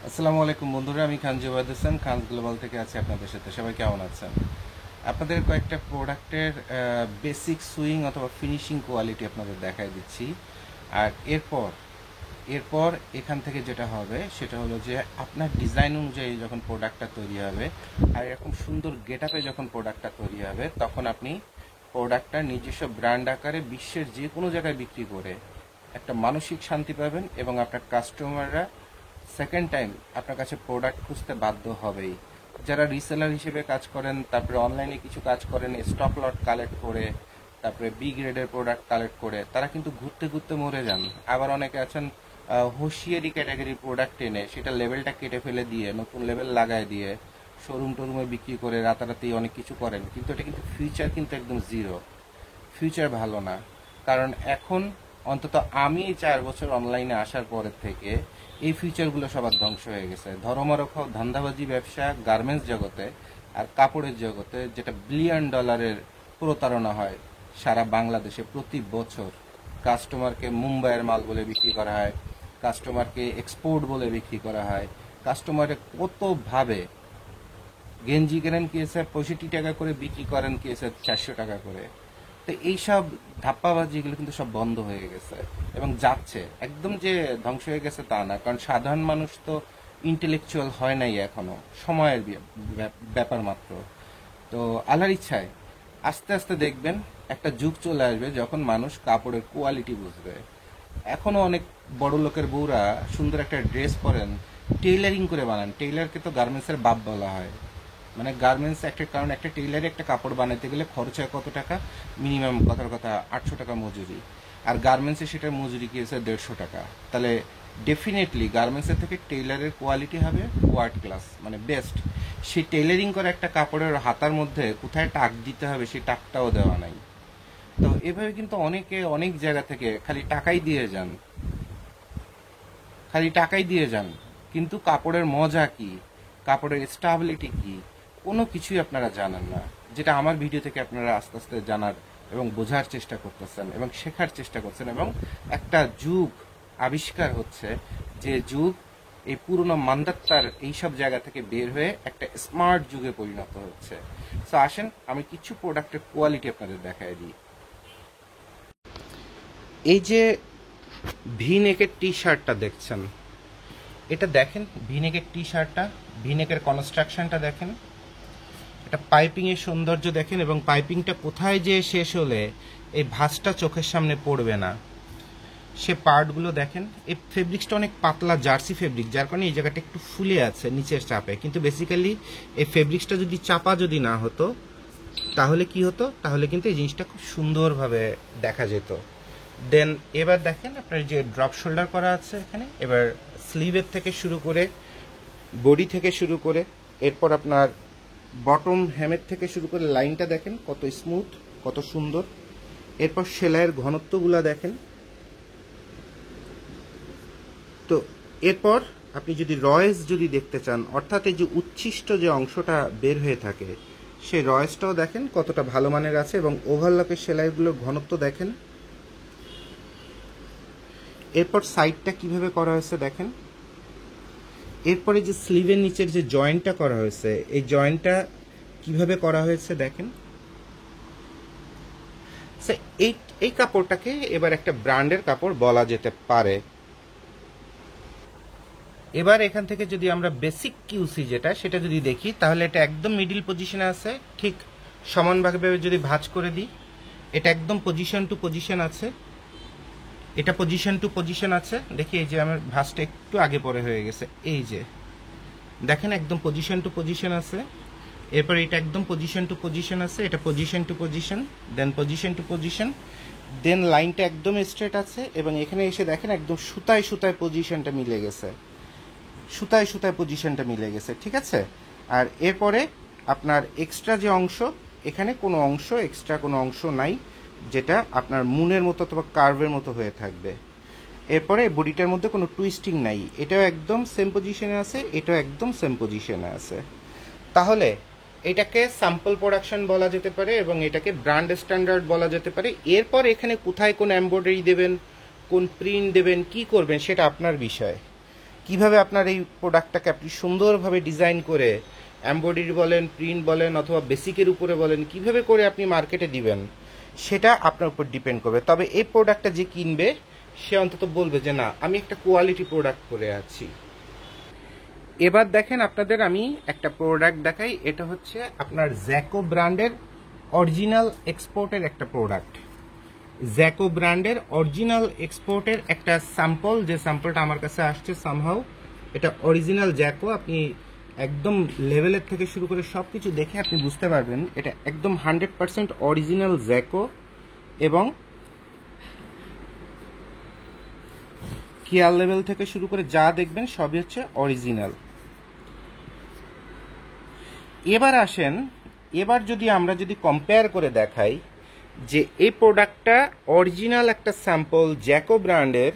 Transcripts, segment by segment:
আসসালামু আলাইকুম বন্ধুরা, আমি খান জুবাইদ হোসেন খান গ্লোবাল থেকে আছি আপনাদের সাথে। সবাই কেমন আছেন? আপনাদের কয়েকটা প্রোডাক্টের বেসিক সুইং অথবা ফিনিশিং কোয়ালিটি আপনাদের দেখাই দিচ্ছি। আর এরপর এরপর এখান থেকে যেটা হবে সেটা হলো যে আপনার ডিজাইন অনুযায়ী যখন প্রোডাক্টটা তৈরি হবে আর এরকম সুন্দর গেট আপে যখন প্রোডাক্টটা তৈরি হবে, তখন আপনি প্রোডাক্টটা নিজস্ব ব্র্যান্ড আকারে বিশ্বের যে কোনো জায়গায় বিক্রি করে একটা মানসিক শান্তি পাবেন এবং আপনার কাস্টমাররা সেকেন্ড টাইম আপনার কাছে প্রোডাক্ট খুঁজতে বাধ্য হবেই। যারা রিসেলার হিসেবে কাজ করেন, তারপরে অনলাইনে কিছু কাজ করেন স্টক লট কালেক্ট করে, তারপরে বি গ্রেডের প্রোডাক্ট কালেক্ট করে, তারা কিন্তু ঘুরতে ঘুরতে মরে যান। আবার অনেকে আছেন হুঁশিয়ারি ক্যাটাগরির প্রোডাক্ট এনে সেটা লেভেলটা কেটে ফেলে দিয়ে নতুন লেভেল লাগায় দিয়ে শোরুম টোরুমে বিক্রি করে রাতারাতি অনেক কিছু করেন, কিন্তু এটা কিন্তু ফিউচার কিন্তু একদম জিরো। ফিউচার ভালো না। কারণ এখন অন্তত আমি এই 4 বছর অনলাইনে আসার পরের থেকে এই ফিউচারগুলো সবার ধ্বংস হয়ে গেছে। ধর্মরক্ষ ধান্দাবাজি ব্যবসা গার্মেন্টস জগতে আর কাপড়ের জগতে, যেটা বিলিয়ন ডলারের প্রতারণা হয় সারা বাংলাদেশে প্রতি বছর। কাস্টমারকে মুম্বাইয়ের মাল বলে বিক্রি করা হয়, কাস্টমারকে এক্সপোর্ট বলে বিক্রি করা হয়, কাস্টমারে কতভাবে গেঞ্জি কেনেন কেএসএ 65 টাকা করে, বিক্রি করেন কেএসএ 400 টাকা করে। তো এইসব ধাপ্পাবাজি এগুলো কিন্তু সব বন্ধ হয়ে গেছে এবং যাচ্ছে। একদম যে ধ্বংস হয়ে গেছে তা না, কারণ সাধারণ মানুষ তো ইন্টেলেকচুয়াল হয় নাই এখনো, সময়ের ব্যাপার মাত্র। তো আল্লাহর ইচ্ছায় আস্তে আস্তে দেখবেন একটা যুগ চলে আসবে যখন মানুষ কাপড়ের কোয়ালিটি বুঝবে। এখনো অনেক বড় লোকের বউরা সুন্দর একটা ড্রেস পরেন, টেইলারিং করে বানান। টেইলারকে তো গার্মেন্টসের বাপ বলা হয়। মানে গার্মেন্টস একটা, কারণ একটা টেইলারে একটা কাপড় বানাতে গেলে খরচ হয় কত টাকা? মিনিমাম কথার কথা 800 টাকা মজুরি। আর গার্মেন্টসে সেটার মজুরি কি হচ্ছে 150 টাকা। তাহলে ডেফিনেটলি গার্মেন্টসের থেকে টেইলারের কোয়ালিটি হবে ওয়ার্ল্ড ক্লাস, মানে বেস্ট। সেই টেইলারিং করা একটা কাপড়ের হাতার মধ্যে কোথায় টাক দিতে হবে সেই টাকটাও দেওয়া নাই। তো এভাবে কিন্তু অনেকে অনেক জায়গা থেকে খালি টাকাই দিয়ে যান, খালি টাকাই দিয়ে যান, কিন্তু কাপড়ের মজা কি, কাপড়ের স্টেবিলিটি কি, কোনো কিছুই আপনারা জানেন না। যেটা আমার ভিডিও থেকে আপনারা আস্তে আস্তে জানার এবং বোঝার চেষ্টা করতেছেন এবং শেখার চেষ্টা করছেন, এবং একটা যুগ আবিষ্কার হচ্ছে, যে যুগ এই পুরনো মান্দাত্তার এইসব জায়গা থেকে বের হয়ে একটা স্মার্ট যুগে পরিণত হচ্ছে। তো আসেন আমি কিছু প্রোডাক্টের কোয়ালিটি আপনাদের দেখায় দিই। এই যে ভি নেকের টি শার্টটা দেখছেন, এটা দেখেন ভি নেকের টি শার্টটা, ভি নেকের কনস্ট্রাকশনটা দেখেন, এটা পাইপিং এর সৌন্দর্য দেখেন, এবং পাইপিংটা কোথায় যে শেষ হলে এই ভাঁজটা চোখের সামনে পড়বে না সে পার্টগুলো দেখেন। এই ফেব্রিক্সটা অনেক পাতলা জার্সি ফেব্রিক, যার কারণে এই জায়গাটা একটু ফুলে আছে নিচের চাপে, কিন্তু বেসিক্যালি এই ফেব্রিক্সটা যদি চাপা যদি না হতো তাহলে কি হতো, তাহলে কিন্তু এই জিনিসটা খুব সুন্দরভাবে দেখা যেত। দেন এবার দেখেন আপনার যে ড্রপ শোল্ডার করা আছে এখানে, এবার স্লিভের থেকে শুরু করে, বডি থেকে শুরু করে, এরপর আপনার বটম হ্যামের থেকে শুরু করে লাইনটা দেখেন কত স্মুথ, কত সুন্দর। এরপর সেলাইয়ের ঘনত্বগুলা দেখেন। তো এরপর আপনি যদি রয়েস যদি দেখতে চান, অর্থাৎ এই যে উচ্ছিষ্ট যে অংশটা বের হয়ে থাকে সেই রয়েসটাও দেখেন কতটা ভালো মানের আছে, এবং ওভারলকের সেলাইগুলোর ঘনত্ব দেখেন। এরপর সাইডটা কিভাবে করা হয়েছে দেখেন। এরপরে যে স্লিভের নিচের যে জয়েন্টটা করা হয়েছে, এই জয়েন্টটা কিভাবে করা হয়েছে দেখেন। এই এই কাপড়টাকে এবার একটা ব্র্যান্ডের কাপড় বলা যেতে পারে। এবার এখান থেকে যদি আমরা বেসিক কিউসি যেটা সেটা যদি দেখি, তাহলে এটা একদম মিডিল পজিশনে আছে। ঠিক সমানভাবে যদি ভাঁজ করে দিই, এটা একদম পজিশন টু পজিশন আছে, এটা পজিশন টু পজিশন আছে। দেখি এই যে আমার ভাঁজটা একটু আগে পরে হয়ে গেছে, এই যে দেখেন একদম পজিশন টু পজিশন আছে। এরপর এটা একদম পজিশন টু পজিশন আছে, এটা position to position, then position to position, দেন লাইনটা একদম স্ট্রেট আছে, এবং এখানে এসে দেখেন একদম সুতায় সুতায় পজিশনটা মিলে গেছে, সুতায় সুতায় পজিশনটা মিলে গেছে, ঠিক আছে। আর এরপরে আপনার এক্সট্রা যে অংশ, এখানে কোনো অংশ এক্সট্রা কোনো অংশ নাই, যেটা আপনার মুনের মতো অথবা কার্ভের মতো হয়ে থাকবে। এরপরে বডিটার মধ্যে কোনো টুইস্টিং নাই, এটাও একদম সেম পজিশনে আছে, এটাও একদম সেম পজিশনে আছে। তাহলে এটাকে স্যাম্পল প্রোডাকশন বলা যেতে পারে এবং এটাকে ব্র্যান্ড স্ট্যান্ডার্ড বলা যেতে পারে। এরপর এখানে কোথায় কোন এমব্রয়ডারি দেবেন, কোন প্রিন্ট দেবেন, কি করবেন সেটা আপনার বিষয়। কিভাবে আপনার এই প্রোডাক্টটাকে আপনি সুন্দরভাবে ডিজাইন করে এমব্রয়ডারি বলেন, প্রিন্ট বলেন অথবা বেসিকের উপরে বলেন, কিভাবে করে আপনি মার্কেটে দিবেন সেটা আপনার উপর ডিপেন্ড করবে। তবে এই প্রোডাক্টটা যে কিনবে সে অন্তত বলবে যে না, আমি একটা কোয়ালিটি প্রোডাক্ট করে আছি। এবার দেখেন আপনাদের আমি একটা প্রোডাক্ট দেখাই। এটা হচ্ছে আপনার জ্যাকো ব্র্যান্ডের অরিজিনাল এক্সপোর্টের একটা প্রোডাক্ট। জ্যাকো ব্র্যান্ডের অরিজিনাল এক্সপোর্টের একটা স্যাম্পল, যে স্যাম্পলটা আমার কাছে আসছে সামহাউ এটা অরিজিনাল জ্যাকো। আপনি একদম লেভেলের থেকে শুরু করে সব কিছু দেখে আপনি বুঝতে পারবেন এটা একদম 100% অরিজিনাল জ্যাকো, এবং কেয়ার লেভেল থেকে শুরু করে যা দেখবেন সবই হচ্ছে অরিজিনাল। এবার আসেন, এবার আমরা যদি কম্পেয়ার করে দেখাই যে এই প্রোডাক্টটা অরিজিনাল একটা স্যাম্পল জ্যাকো ব্র্যান্ডের,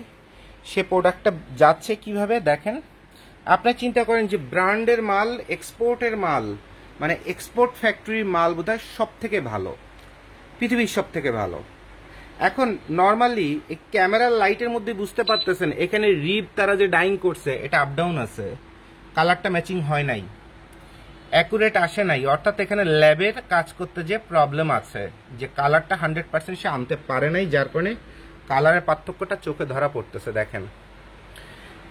সে প্রোডাক্টটা যাচ্ছে কিভাবে দেখেন। আপনি চিন্তা করেন যে ব্র্যান্ডের মাল, এক্সপোর্টের মাল, মানে এক্সপোর্ট ফ্যাক্টরির মাল বোধহয় সব থেকে ভালো, পৃথিবীর সব থেকে ভালো। এখন নর্মালি এই ক্যামেরার লাইটের মধ্যে বুঝতে পারতেছেন এখানে রিব তারা যে ডাইং করছে এটা আপ ডাউন আছে, কালারটা ম্যাচিং হয় নাই, অ্যাকুরেট আসে নাই, অর্থাৎ এখানে ল্যাবের কাজ করতে যে প্রবলেম আছে, যে কালারটা 100% সে আনতে পারে নাই, যার কারণে কালারের পার্থক্যটা চোখে ধরা পড়তেছে দেখেন।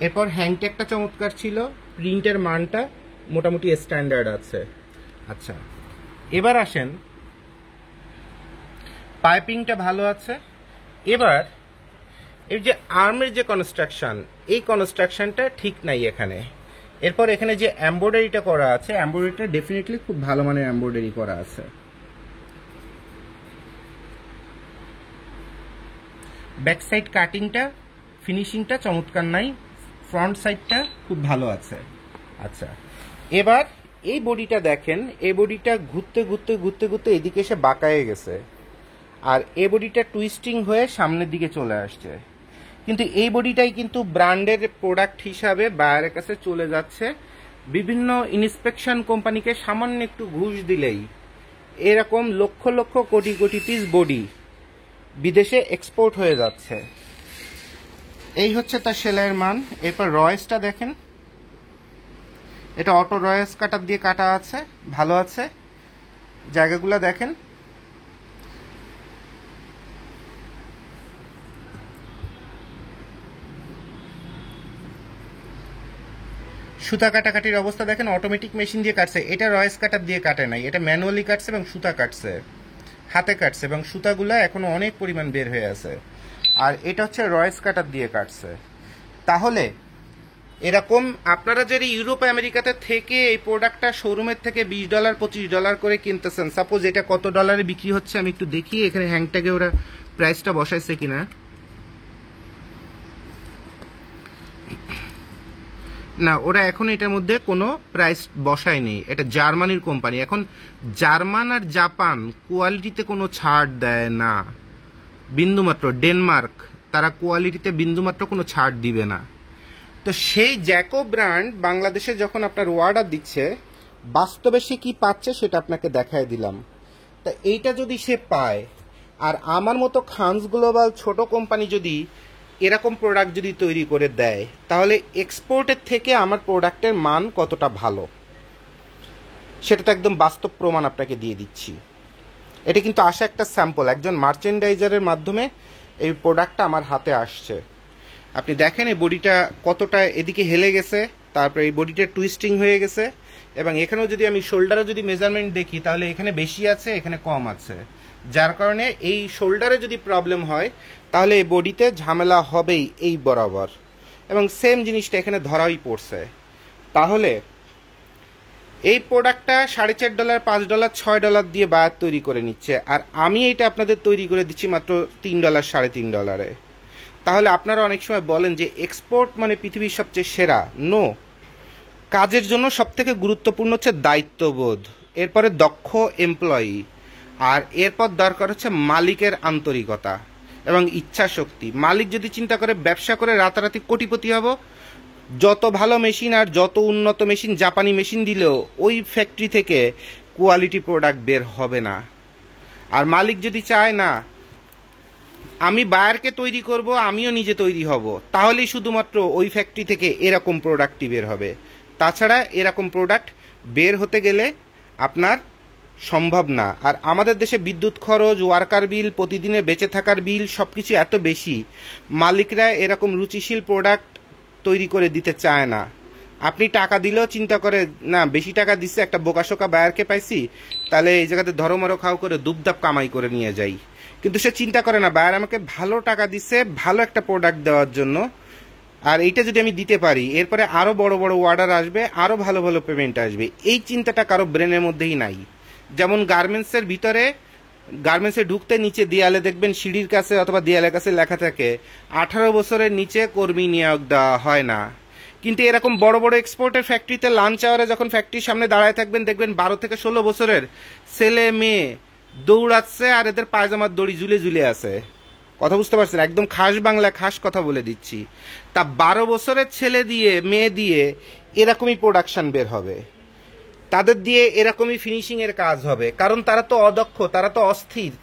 এরপর হ্যাংটেকটা চমৎকার ছিল, প্রিন্টের মানটা মোটামুটি স্ট্যান্ডার্ড আছে। আচ্ছা, এবার আসেন, পাইপিংটা ভালো আছে। এবার এই যে আর্মের যে কনস্ট্রাকশন, এই কনস্ট্রাকশনটা ঠিক নাই এখানে। এরপর এখানে যে এমব্রয়ডারিটা করা আছে, এমব্রয়ডারিটা ডেফিনেটলি খুব ভালো মানের এমব্রয়ডারি করা আছে। ব্যাক সাইড কাটিংটা, ফিনিশিংটা চমৎকার নাই, ফ্রন্ট সাইডটা খুব ভালো আছে। আচ্ছা, এবার এই বডিটা দেখেন, এই বডিটা ঘুরতে ঘুরতে ঘুরতে ঘুরতে এদিকে এসে বাঁকায়ে গেছে, আর এই বডিটা টুইস্টিং হয়ে সামনের দিকে চলে আসছে। কিন্তু এই বডিটাই কিন্তু ব্র্যান্ডের প্রোডাক্ট হিসাবে বায়ারের কাছে চলে যাচ্ছে। বিভিন্ন ইন্সপেকশন কোম্পানিকে সামান্য একটু ঘুষ দিলেই এরকম লক্ষ লক্ষ কোটি কোটি পিস বডি বিদেশে এক্সপোর্ট হয়ে যাচ্ছে। এই হচ্ছে তার সেলাইয়ের মান। এরপর রয়েসটা দেখেন, এটা অটো রয়েস কাটার দিয়ে কাটা আছে, ভালো আছে, জায়গাগুলো দেখেন। সুতা কাটাকাটির অবস্থা দেখেন, অটোমেটিক মেশিন দিয়ে কাটছে, এটা রয়েস কাটার দিয়ে কাটে নাই, এটা ম্যানুয়ালি কাটছে এবং সুতা কাটছে, হাতে কাটছে, এবং সুতাগুলো এখনো অনেক পরিমাণ বের হয়ে আছে। আর এটা হচ্ছে রয়েস কাটার দিয়ে কাটছে। তাহলে এরকম আপনারা যদি ইউরোপ আমেরিকাতে থেকে এই প্রোডাক্টটা শোরুমের থেকে $20 $25 করে কিনতেছেন, সাপোজ এটা কত ডলারে বিক্রি হচ্ছে আমি একটু দেখি, এখানে হ্যাংট্যাগে ওরা প্রাইসটা বসাইছে কিনা। না, ওরা এখন এটার মধ্যে কোনো প্রাইস বসায়নি, এটা জার্মানির কোম্পানি। এখন জার্মান আর জাপান কোয়ালিটিতে কোনো ছাড় দেয় না বিন্দুমাত্র, ডেনমার্ক তারা কোয়ালিটিতে বিন্দুমাত্র কোনো ছাড় দিবে না। তো সেই জ্যাকো ব্র্যান্ড বাংলাদেশে যখন আপনার অর্ডার দিচ্ছে, বাস্তবে সে কি পাচ্ছে সেটা আপনাকে দেখায় দিলাম। তা এইটা যদি সে পায়, আর আমার মতো খানস গ্লোবাল ছোট কোম্পানি যদি এরকম প্রোডাক্ট যদি তৈরি করে দেয়, তাহলে এক্সপোর্টের থেকে আমার প্রোডাক্টের মান কতটা ভালো সেটা তো একদম বাস্তব প্রমাণ আপনাকে দিয়ে দিচ্ছি। এটা কিন্তু আসা একটা স্যাম্পল, একজন মার্চেন্ডাইজারের মাধ্যমে এই প্রোডাক্টটা আমার হাতে আসছে। আপনি দেখেন এই বডিটা কতটা এদিকে হেলে গেছে, তারপরে এই বডিটা টুইস্টিং হয়ে গেছে, এবং এখানেও যদি আমি শোল্ডারে যদি মেজারমেন্ট দেখি তাহলে এখানে বেশি আছে, এখানে কম আছে, যার কারণে এই শোল্ডারে যদি প্রবলেম হয় তাহলে এই বডিতে ঝামেলা হবেই এই বরাবর, এবং সেম জিনিসটা এখানে ধরাই পড়ছে। তাহলে এই প্রোডাক্টটা $4.5 $5 $6 দিয়ে বায়ার তৈরি করে নিচ্ছে, আর আমি এটা আপনাদের তৈরি করে দিচ্ছি মাত্র $3 $3.5 তাহলে আপনারা অনেক সময় বলেন যে এক্সপোর্ট মানে পৃথিবীর সবচেয়ে সেরা। নো, কাজের জন্য সবথেকে গুরুত্বপূর্ণ হচ্ছে দায়িত্ববোধ, এরপরে দক্ষ এমপ্লয়ি, আর এরপর দরকার হচ্ছে মালিকের আন্তরিকতা এবং ইচ্ছা শক্তি। মালিক যদি চিন্তা করে ব্যবসা করে রাতারাতি কোটিপতি হব, যত ভালো মেশিন আর যত উন্নত মেশিন, জাপানি মেশিন দিলেও ওই ফ্যাক্টরি থেকে কোয়ালিটি প্রোডাক্ট বের হবে না। আর মালিক যদি চায় না আমি বায়ারকে তৈরি করব, আমিও নিজে তৈরি হব, তাহলেই শুধুমাত্র ওই ফ্যাক্টরি থেকে এরকম প্রোডাক্টই বের হবে। তাছাড়া এরকম প্রোডাক্ট বের হতে গেলে আপনার সম্ভব না। আর আমাদের দেশে বিদ্যুৎ খরচ, ওয়ার্কার বিল, প্রতিদিনের বেঁচে থাকার বিল সব কিছু এত বেশি, মালিকরা এরকম রুচিশীল প্রোডাক্ট তৈরি করে দিতে চায় না। আপনি টাকা দিলেও চিন্তা করে না, বেশি টাকা দিচ্ছে, একটা বোকাশোকা বায়ারকে পাইছি, তাহলে এই জায়গাতে ধরমরো খাও করে দুপদাপ কামাই করে নিয়ে যাই। কিন্তু সে চিন্তা করে না, বায়ার আমাকে ভালো টাকা দিচ্ছে ভালো একটা প্রোডাক্ট দেওয়ার জন্য, আর এইটা যদি আমি দিতে পারি এরপরে আরও বড় বড় অর্ডার আসবে, আরও ভালো ভালো পেমেন্ট আসবে। এই চিন্তাটা কারো ব্রেনের মধ্যেই নাই। যেমন গার্মেন্টসের ভিতরে, গার্মেন্টসে ঢুকতে নিচে দেয়ালে দেখবেন সিঁড়ির কাছে অথবা দেয়ালের কাছে লেখা থাকে 18 বছরের নিচে কর্মী নিয়োগ দেওয়া হয় না। কিন্তু এরকম বড় বড় এক্সপোর্টের ফ্যাক্টরিতে লাঞ্চ আওয়ারে যখন ফ্যাক্টরির সামনে দাঁড়ায় থাকবেন, দেখবেন 12 থেকে 16 বছরের ছেলে মেয়ে দৌড়াচ্ছে আর এদের পায়জামার দড়ি ঝুলে ঝুলে আছে। কথা বুঝতে পারছেন? একদম খাস বাংলা খাস কথা বলে দিচ্ছি। তা 12 বছরের ছেলে দিয়ে মেয়ে দিয়ে এরকমই প্রোডাকশন বের হবে, তাদের দিয়ে এরকমই ফিনিশিংয়ের কাজ হবে, কারণ তারা তো অদক্ষ, তারা তো অস্থির,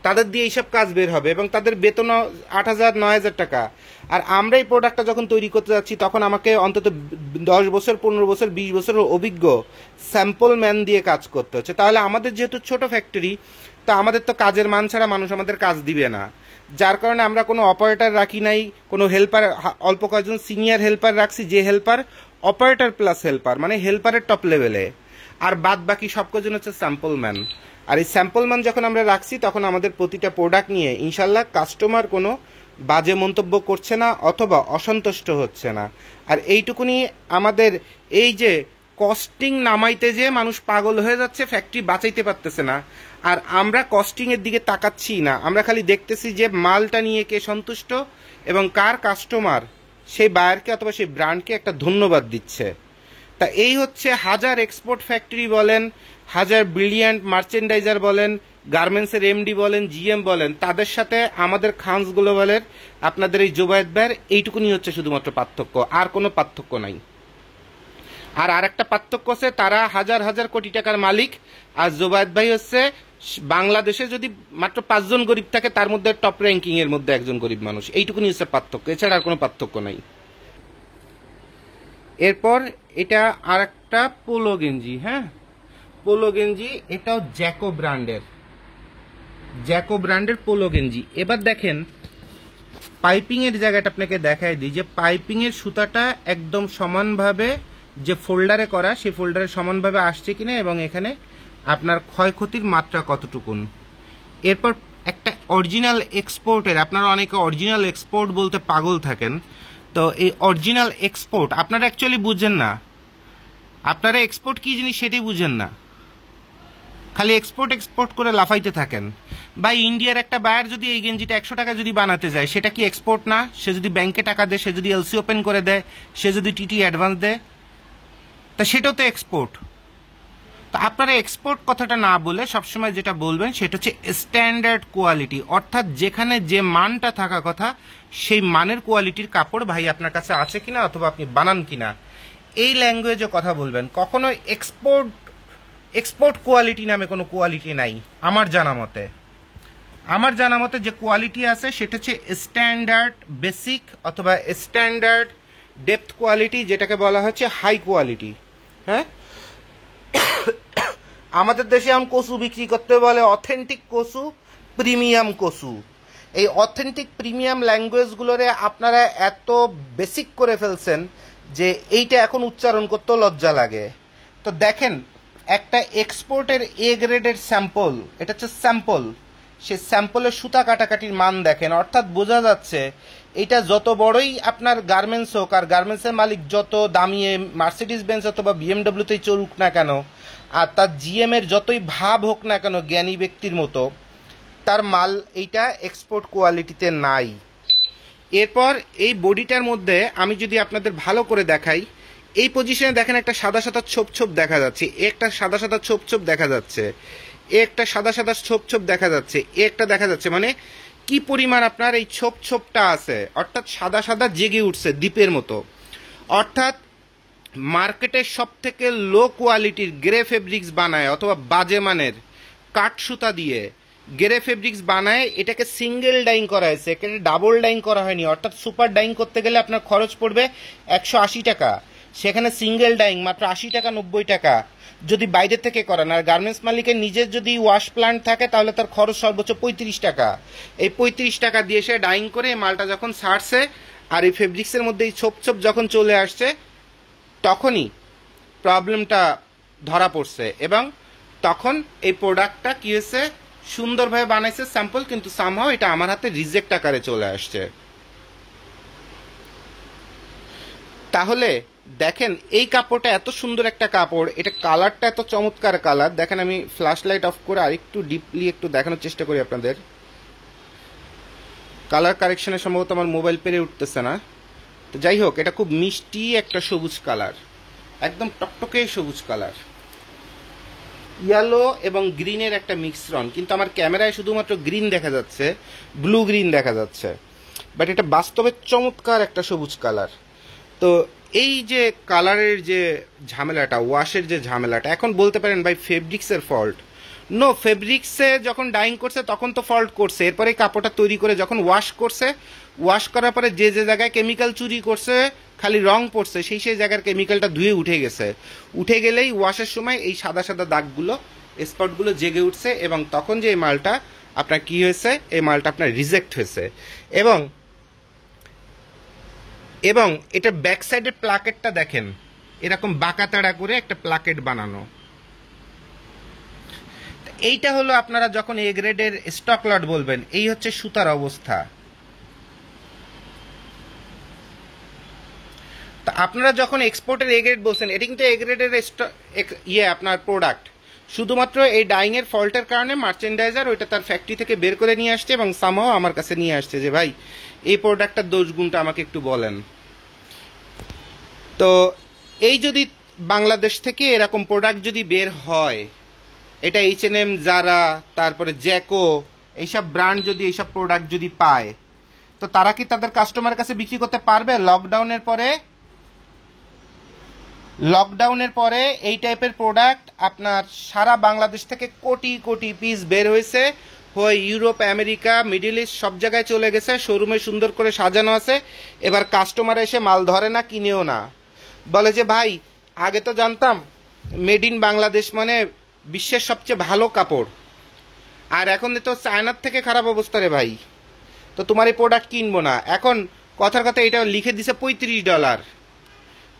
তাদের দিয়ে এইসব কাজ বের হবে এবং তাদের বেতন 8,000 9,000 টাকা। আর আমরা এই প্রোডাক্টটা যখন তৈরি করতে যাচ্ছি তখন আমাকে অন্তত 10 বছর 15 বছর 20 বছরের অভিজ্ঞ স্যাম্পল ম্যান দিয়ে কাজ করতে হচ্ছে। তাহলে আমাদের যেহেতু ছোট ফ্যাক্টরি, তো আমাদের তো কাজের মান ছাড়া মানুষ আমাদের কাজ দিবে না। যার কারণে আমরা কোনো অপারেটর রাখি নাই, কোনো হেল্পার, অল্প কয়েকজন সিনিয়র হেল্পার রাখছি, যে হেল্পার অপারেটর প্লাস হেল্পার, মানে হেল্পারের টপ লেভেলে, আর বাদ বাকি সব কজন হচ্ছে স্যাম্পল ম্যান। আর এই স্যাম্পল মান যখন আমরা রাখছি তখন আমাদের প্রতিটা প্রোডাক্ট নিয়ে ইনশাল্লাহ কাস্টমার কোনো বাজে মন্তব্য করছে না অথবা অসন্তুষ্ট হচ্ছে না। আর এইটুকুনি আমাদের এই যে কস্টিং নামাইতে যে মানুষ পাগল হয়ে যাচ্ছে, ফ্যাক্টরি বাঁচাইতে পারতেছে না, আর আমরা কস্টিংয়ের দিকে তাকাচ্ছি না, আমরা খালি দেখতেছি যে মালটা নিয়ে কে সন্তুষ্ট এবং কার কাস্টমার সেই বায়ারকে অথবা সেই ব্র্যান্ডকে একটা ধন্যবাদ দিচ্ছে। তা এই হচ্ছে হাজার এক্সপোর্ট ফ্যাক্টরি বলেন, হাজার ব্রিলিয়ান্ট মার্চেন্ডাইজার বলেন, গার্মেন্টসের এমডি বলেন, জিএম বলেন, তাদের সাথে আমাদের খানস গ্লোবালের আপনাদের এই জোবায়েদ ভাইয়ের এইটুকুনি হচ্ছে শুধুমাত্র পার্থক্য, আর কোনো পার্থক্য নাই। আর আরেকটা পার্থক্য হচ্ছে তারা হাজার হাজার কোটি টাকার মালিক, আর জোবায়েদ ভাই হচ্ছে বাংলাদেশে যদি মাত্র 5 জন গরিব থাকে তার মধ্যে টপ র্যাঙ্কিং এর মধ্যে একজন গরিব মানুষ। এইটুকুনি হচ্ছে পার্থক্য, এছাড়া আর কোনো পার্থক্য নাই। এরপর এটা আর একটা পোলো গেঞ্জি, হ্যাঁ পোলো গেঞ্জি, এটাও জ্যাকো ব্র্যান্ডের পোলো গেঞ্জি। এবার দেখেন পাইপিং এর জায়গাটা আপনাকে দেখাই দিই, যে পাইপিং এর সুতাটা একদম সমানভাবে যে ফোল্ডারে করা সেই ফোল্ডারে সমানভাবে আসছে কিনা এবং এখানে আপনার ক্ষয়ক্ষতির মাত্রা কতটুকুন। এরপর একটা অরিজিনাল এক্সপোর্টের, আপনারা অনেকে অরিজিনাল এক্সপোর্ট বলতে পাগল থাকেন, তো এই অরিজিনাল এক্সপোর্ট আপনারা অ্যাকচুয়ালি বুঝেন না, আপনারা এক্সপোর্ট কি জিনিস সেটাই বুঝেন না, খালি এক্সপোর্ট করে লাফাইতে থাকেন। বা ইন্ডিয়ার একটা বায়ার যদি এই গেঞ্জিটা 100 টাকা যদি বানাতে যায়, সেটা কি এক্সপোর্ট না? সে যদি ব্যাংকে টাকা দেয়, সে যদি এলসি ওপেন করে দেয়, সে যদি টিটি অ্যাডভান্স দেয়, তা সেটাও তো এক্সপোর্ট। তো আপনারা এক্সপোর্ট কথাটা না বলে সবসময় যেটা বলবেন সেটা হচ্ছে স্ট্যান্ডার্ড কোয়ালিটি, অর্থাৎ যেখানে যে মানটা থাকা কথা সেই মানের কোয়ালিটির কাপড় ভাই আপনার কাছে আছে কিনা অথবা আপনি বানান কিনা, এই ল্যাঙ্গুয়েজে কথা বলবেন। কখনো এক্সপোর্ট কোয়ালিটি নামে কোনো কোয়ালিটি নাই আমার জানা মতে। আমার জানা মতে যে কোয়ালিটি আছে সেটা হচ্ছে স্ট্যান্ডার্ড বেসিক অথবা স্ট্যান্ডার্ড ডেপথ কোয়ালিটি, যেটাকে বলা হচ্ছে হাই কোয়ালিটি। হ্যাঁ, আমাদের দেশে এখন কচু বিক্রি করতে বলে অথেন্টিক কচু, প্রিমিয়াম কচু। এই অথেন্টিক প্রিমিয়াম ল্যাঙ্গুয়েজগুলোরে আপনারা এত বেসিক করে ফেলছেন যে এইটা এখন উচ্চারণ করতেও লজ্জা লাগে। তো দেখেন একটা এক্সপোর্টের এ গ্রেডের স্যাম্পল, এটা হচ্ছে স্যাম্পল, সে স্যাম্পলের সুতা কাটাকাটির মান দেখেন, অর্থাৎ বোঝা যাচ্ছে এটা যত বড়ই আপনার গার্মেন্টস হোক, আর গার্মেন্টসের মালিক যত দামি মার্সিডিজ বেঞ্জ অথবা বিএমডব্লিউতেই চলুক না কেন, আর তার জিএম এর যতই ভাব হোক না কেন জ্ঞানী ব্যক্তির মতো, তার মাল এইটা এক্সপোর্ট কোয়ালিটিতে নাই। এরপর এই বডিটার মধ্যে আমি যদি আপনাদের ভালো করে দেখাই, এই পজিশনে দেখেন একটা সাদা সাদা ছোপ ছোপ দেখা যাচ্ছে, একটা সাদা সাদা ছোপ ছোপ দেখা যাচ্ছে, একটা সাদা সাদা ছোপ ছোপ দেখা যাচ্ছে, একটা দেখা যাচ্ছে, মানে কি পরিমাণ আপনার এই ছোপ ছোপটা আছে, অর্থাৎ সাদা সাদা জেগে উঠছে দ্বীপের মতো। অর্থাৎ মার্কেটের সব থেকে 'লো কোয়ালিটির গ্রে ফেব্রিক্স বানায় অথবা বাজে মানের কাঠ সুতা দিয়ে গেরে ফেব্রিক্স বানায়, এটাকে সিঙ্গেল ডাইং করা হয়েছে, এখানে ডাবল ডাইং করা হয়নি। অর্থাৎ সুপার ডাইং করতে গেলে আপনার খরচ পড়বে 180 টাকা, সেখানে সিঙ্গেল ডাইং মাত্র 80 টাকা 90 টাকা যদি বাইরে থেকে করান। আর গার্মেন্টস মালিকের নিজের যদি ওয়াশ প্ল্যান্ট থাকে তাহলে তার খরচ সর্বোচ্চ 35 টাকা। এই 35 টাকা দিয়ে সে ডাইং করে এই মালটা যখন ছাড়ছে আর এই ফেব্রিক্সের মধ্যে এই ছোপ ছোপ যখন চলে আসছে তখনই প্রবলেমটা ধরা পড়ছে, এবং তখন এই প্রোডাক্টটা কি হয়েছে, সুন্দরভাবে বানাইছে স্যাম্পল, কিন্তু সামহাও এটা আমার হাতে রিজেক্ট আকারে চলে আসছে। তাহলে দেখেন এই কাপড়টা এত সুন্দর একটা কাপড়, এটা কালারটা এত চমৎকার কালার। দেখেন আমি ফ্ল্যাশ লাইট অফ করে আরেকটু ডিপলি একটু দেখানোর চেষ্টা করি আপনাদের। কালার কারেকশনে সম্ভবত আমার মোবাইল পেরে উঠতেছে না, তো যাই হোক, এটা খুব মিষ্টি একটা সবুজ কালার, একদম টকটকে সবুজ কালার, ইয়েলো এবং গ্রিনের একটা মিশ্রণ। কিন্তু আমার ক্যামেরায় শুধুমাত্র গ্রিন দেখা যাচ্ছে, ব্লু গ্রিন দেখা যাচ্ছে, বাট এটা বাস্তবে চমৎকার একটা সবুজ কালার। তো এই যে কালারের যে ঝামেলাটা, ওয়াশের যে ঝামেলাটা, এখন বলতে পারেন ভাই ফেব্রিক্সের ফল্ট। নো, ফেব্রিক্সে যখন ডাইং করছে তখন তো ফল্ট করছে, এরপরে কাপড়টা তৈরি করে যখন ওয়াশ করছে, ওয়াশ করার পরে যে যে জায়গায় কেমিক্যাল চুরি করছে, খালি রং পড়ছে, সেই সেই জায়গার কেমিক্যালটা ধুয়ে উঠে গেছে। উঠে গেলেই ওয়াশের সময় এই সাদা সাদা দাগগুলো, স্পটগুলো জেগে উঠছে, এবং তখন যে এই মালটা আপনার কি হয়েছে, এই মালটা আপনার রিজেক্ট হয়েছে। এবং এবং এটা ব্যাক সাইডের প্লাকেটটা দেখেন, এরকম বাঁকাতাড়া করে একটা প্লাকেট বানানো। এইটা হলো আপনারা যখন এ গ্রেডের স্টক লট বলবেন, এই হচ্ছে সুতার অবস্থা। তা আপনারা যখন এক্সপোর্টের এ গ্রেড বলছেন, এটা কিন্তু এ গ্রেডের আপনার প্রোডাক্ট, শুধুমাত্র এই ডাইং এর ফল্টের কারণে মার্চেন্ডাইজার ওইটা তার ফ্যাক্টরি থেকে বের করে নিয়ে আসছে এবং সামহাও আমার কাছে নিয়ে আসছে যে ভাই এই প্রোডাক্টটার দোষ গুণটা আমাকে একটু বলেন। তো এই যদি বাংলাদেশ থেকে এরকম প্রোডাক্ট যদি বের হয়, এটা H&M, জারা, তারপরে জ্যাকো, এইসব ব্র্যান্ড যদি এইসব প্রোডাক্ট যদি পায়, তো তারা কি তাদের কাস্টমারের কাছে বিক্রি করতে পারবে? লকডাউনের পরে এই টাইপের প্রোডাক্ট আপনার সারা বাংলাদেশ থেকে কোটি কোটি পিস বের হয়েছে, হয় ইউরোপ, আমেরিকা, মিডল ইস্ট, সব জায়গায় চলে গেছে, শোরুমে সুন্দর করে সাজানো আছে। এবার কাস্টমার এসে মাল ধরে না, কিনেও না, বলে যে ভাই আগে তো জানতাম মেড ইন বাংলাদেশ মানে বিশ্বের সবচেয়ে ভালো কাপড়, আর এখন তো চায়নার থেকে খারাপ অবস্থা রে ভাই, তো তোমার এই প্রোডাক্ট কিনবো না। এখন কথার কথা এটা লিখে দিছে $35,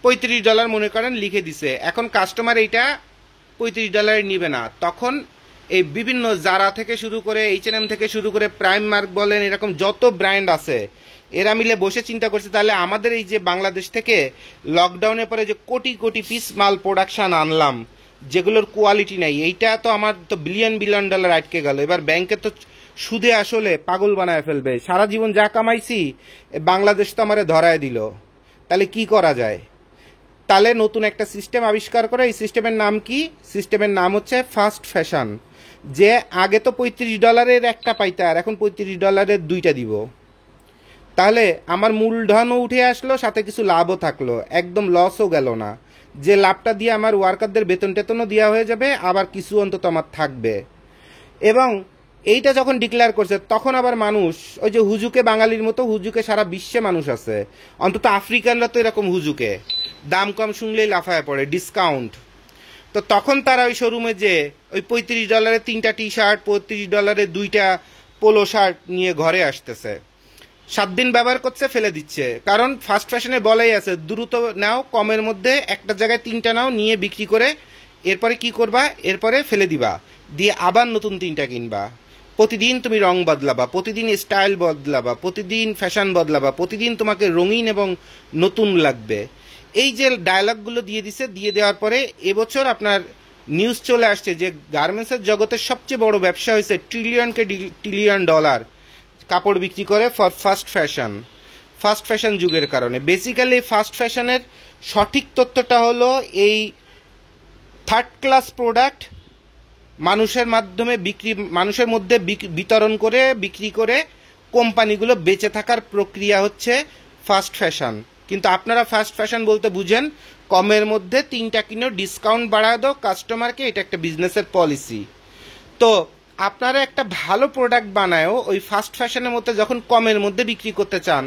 $35 মনে করেন লিখে দিছে, এখন কাস্টমার এইটা $35 নিবে না। তখন এই বিভিন্ন জারা থেকে শুরু করে H&M থেকে শুরু করে প্রাইমমার্ক বলেন, এরকম যত ব্র্যান্ড আছে, এরা মিলে বসে চিন্তা করছে তাহলে আমাদের এই যে বাংলাদেশ থেকে লকডাউনের পরে যে কোটি কোটি পিস মাল প্রোডাকশন আনলাম, যেগুলোর কোয়ালিটি নাই, এইটা তো আমার তো বিলিয়ন বিলিয়ন ডলার আটকে গেল। এবার ব্যাংকে তো সুদে আসলে পাগল বানায় ফেলবে, সারা জীবন যা কামাইছি বাংলাদেশ তো আমারে ধরায় দিল, তাহলে কি করা যায়? তাহলে নতুন একটা সিস্টেম আবিষ্কার করে, এই সিস্টেমের নাম কি? সিস্টেমের নাম হচ্ছে ফাস্ট ফ্যাশন। যে আগে তো $35 একটা পাইতে, আর এখন $35 দুইটা দিব, তাহলে আমার মূলধনও উঠে আসলো, সাথে কিছু লাভও থাকলো, একদম লসও গেল না। যে লাভটা দিয়ে আমার ওয়ার্কারদের বেতন টেতনও দেওয়া হয়ে যাবে, আবার কিছু অন্তত আমার থাকবে। এবং এইটা যখন ডিক্লেয়ার করছে তখন আবার মানুষ, ওই যে হুজুকে, বাঙালির মতো হুজুকে সারা বিশ্বে মানুষ আছে, অন্তত আফ্রিকানরা তো এরকম হুজুকে, দাম কম শুনলেই লাফায় পড়ে, ডিসকাউন্ট। তো তখন তারা ওই শোরুমে যে ওই $35 3টা টি শার্ট, $35 2টা পোলো শার্ট নিয়ে ঘরে আসতেছে, 7 দিন ব্যবহার করছে, ফেলে দিচ্ছে। কারণ ফাস্ট ফ্যাশনে বলাই আছে দ্রুত নাও, কমের মধ্যে একটা জায়গায় 3টা নাও, নিয়ে বিক্রি করে এরপরে কি করবা, এরপরে ফেলে দিবা, দিয়ে আবার নতুন 3টা কিনবা। প্রতিদিন তুমি রং বদলাবা, প্রতিদিন স্টাইল বদলাবা, প্রতিদিন ফ্যাশন বদলাবা, প্রতিদিন তোমাকে রঙিন এবং নতুন লাগবে। এই যে ডায়লগগুলো দিয়ে দিছে, দিয়ে দেওয়ার পরে এবছর আপনার নিউজ চলে আসছে যে গার্মেন্টসের জগতের সবচেয়ে বড় ব্যবসা হয়েছে $1 ট্রিলিয়ন কাপড় বিক্রি করে ফর ফাস্ট ফ্যাশন যুগের কারণে। বেসিক্যালি ফাস্ট ফ্যাশনের সঠিক তথ্যটা হলো এই থার্ড ক্লাস প্রোডাক্ট মানুষের মধ্যে বিতরণ করে বিক্রি করে কোম্পানিগুলো বেঁচে থাকার প্রক্রিয়া হচ্ছে ফাস্ট ফ্যাশন। কিন্তু আপনারা ফাস্ট ফ্যাশন বলতে বুঝেন কমের মধ্যে 3টা কিনো, ডিসকাউন্ট বাড়া দাও কাস্টমারকে, এটা একটা বিজনেসের পলিসি। তো আপনারা একটা ভালো প্রোডাক্ট বানায়ও ওই ফাস্ট ফ্যাশনের মধ্যে যখন কমের মধ্যে বিক্রি করতে চান,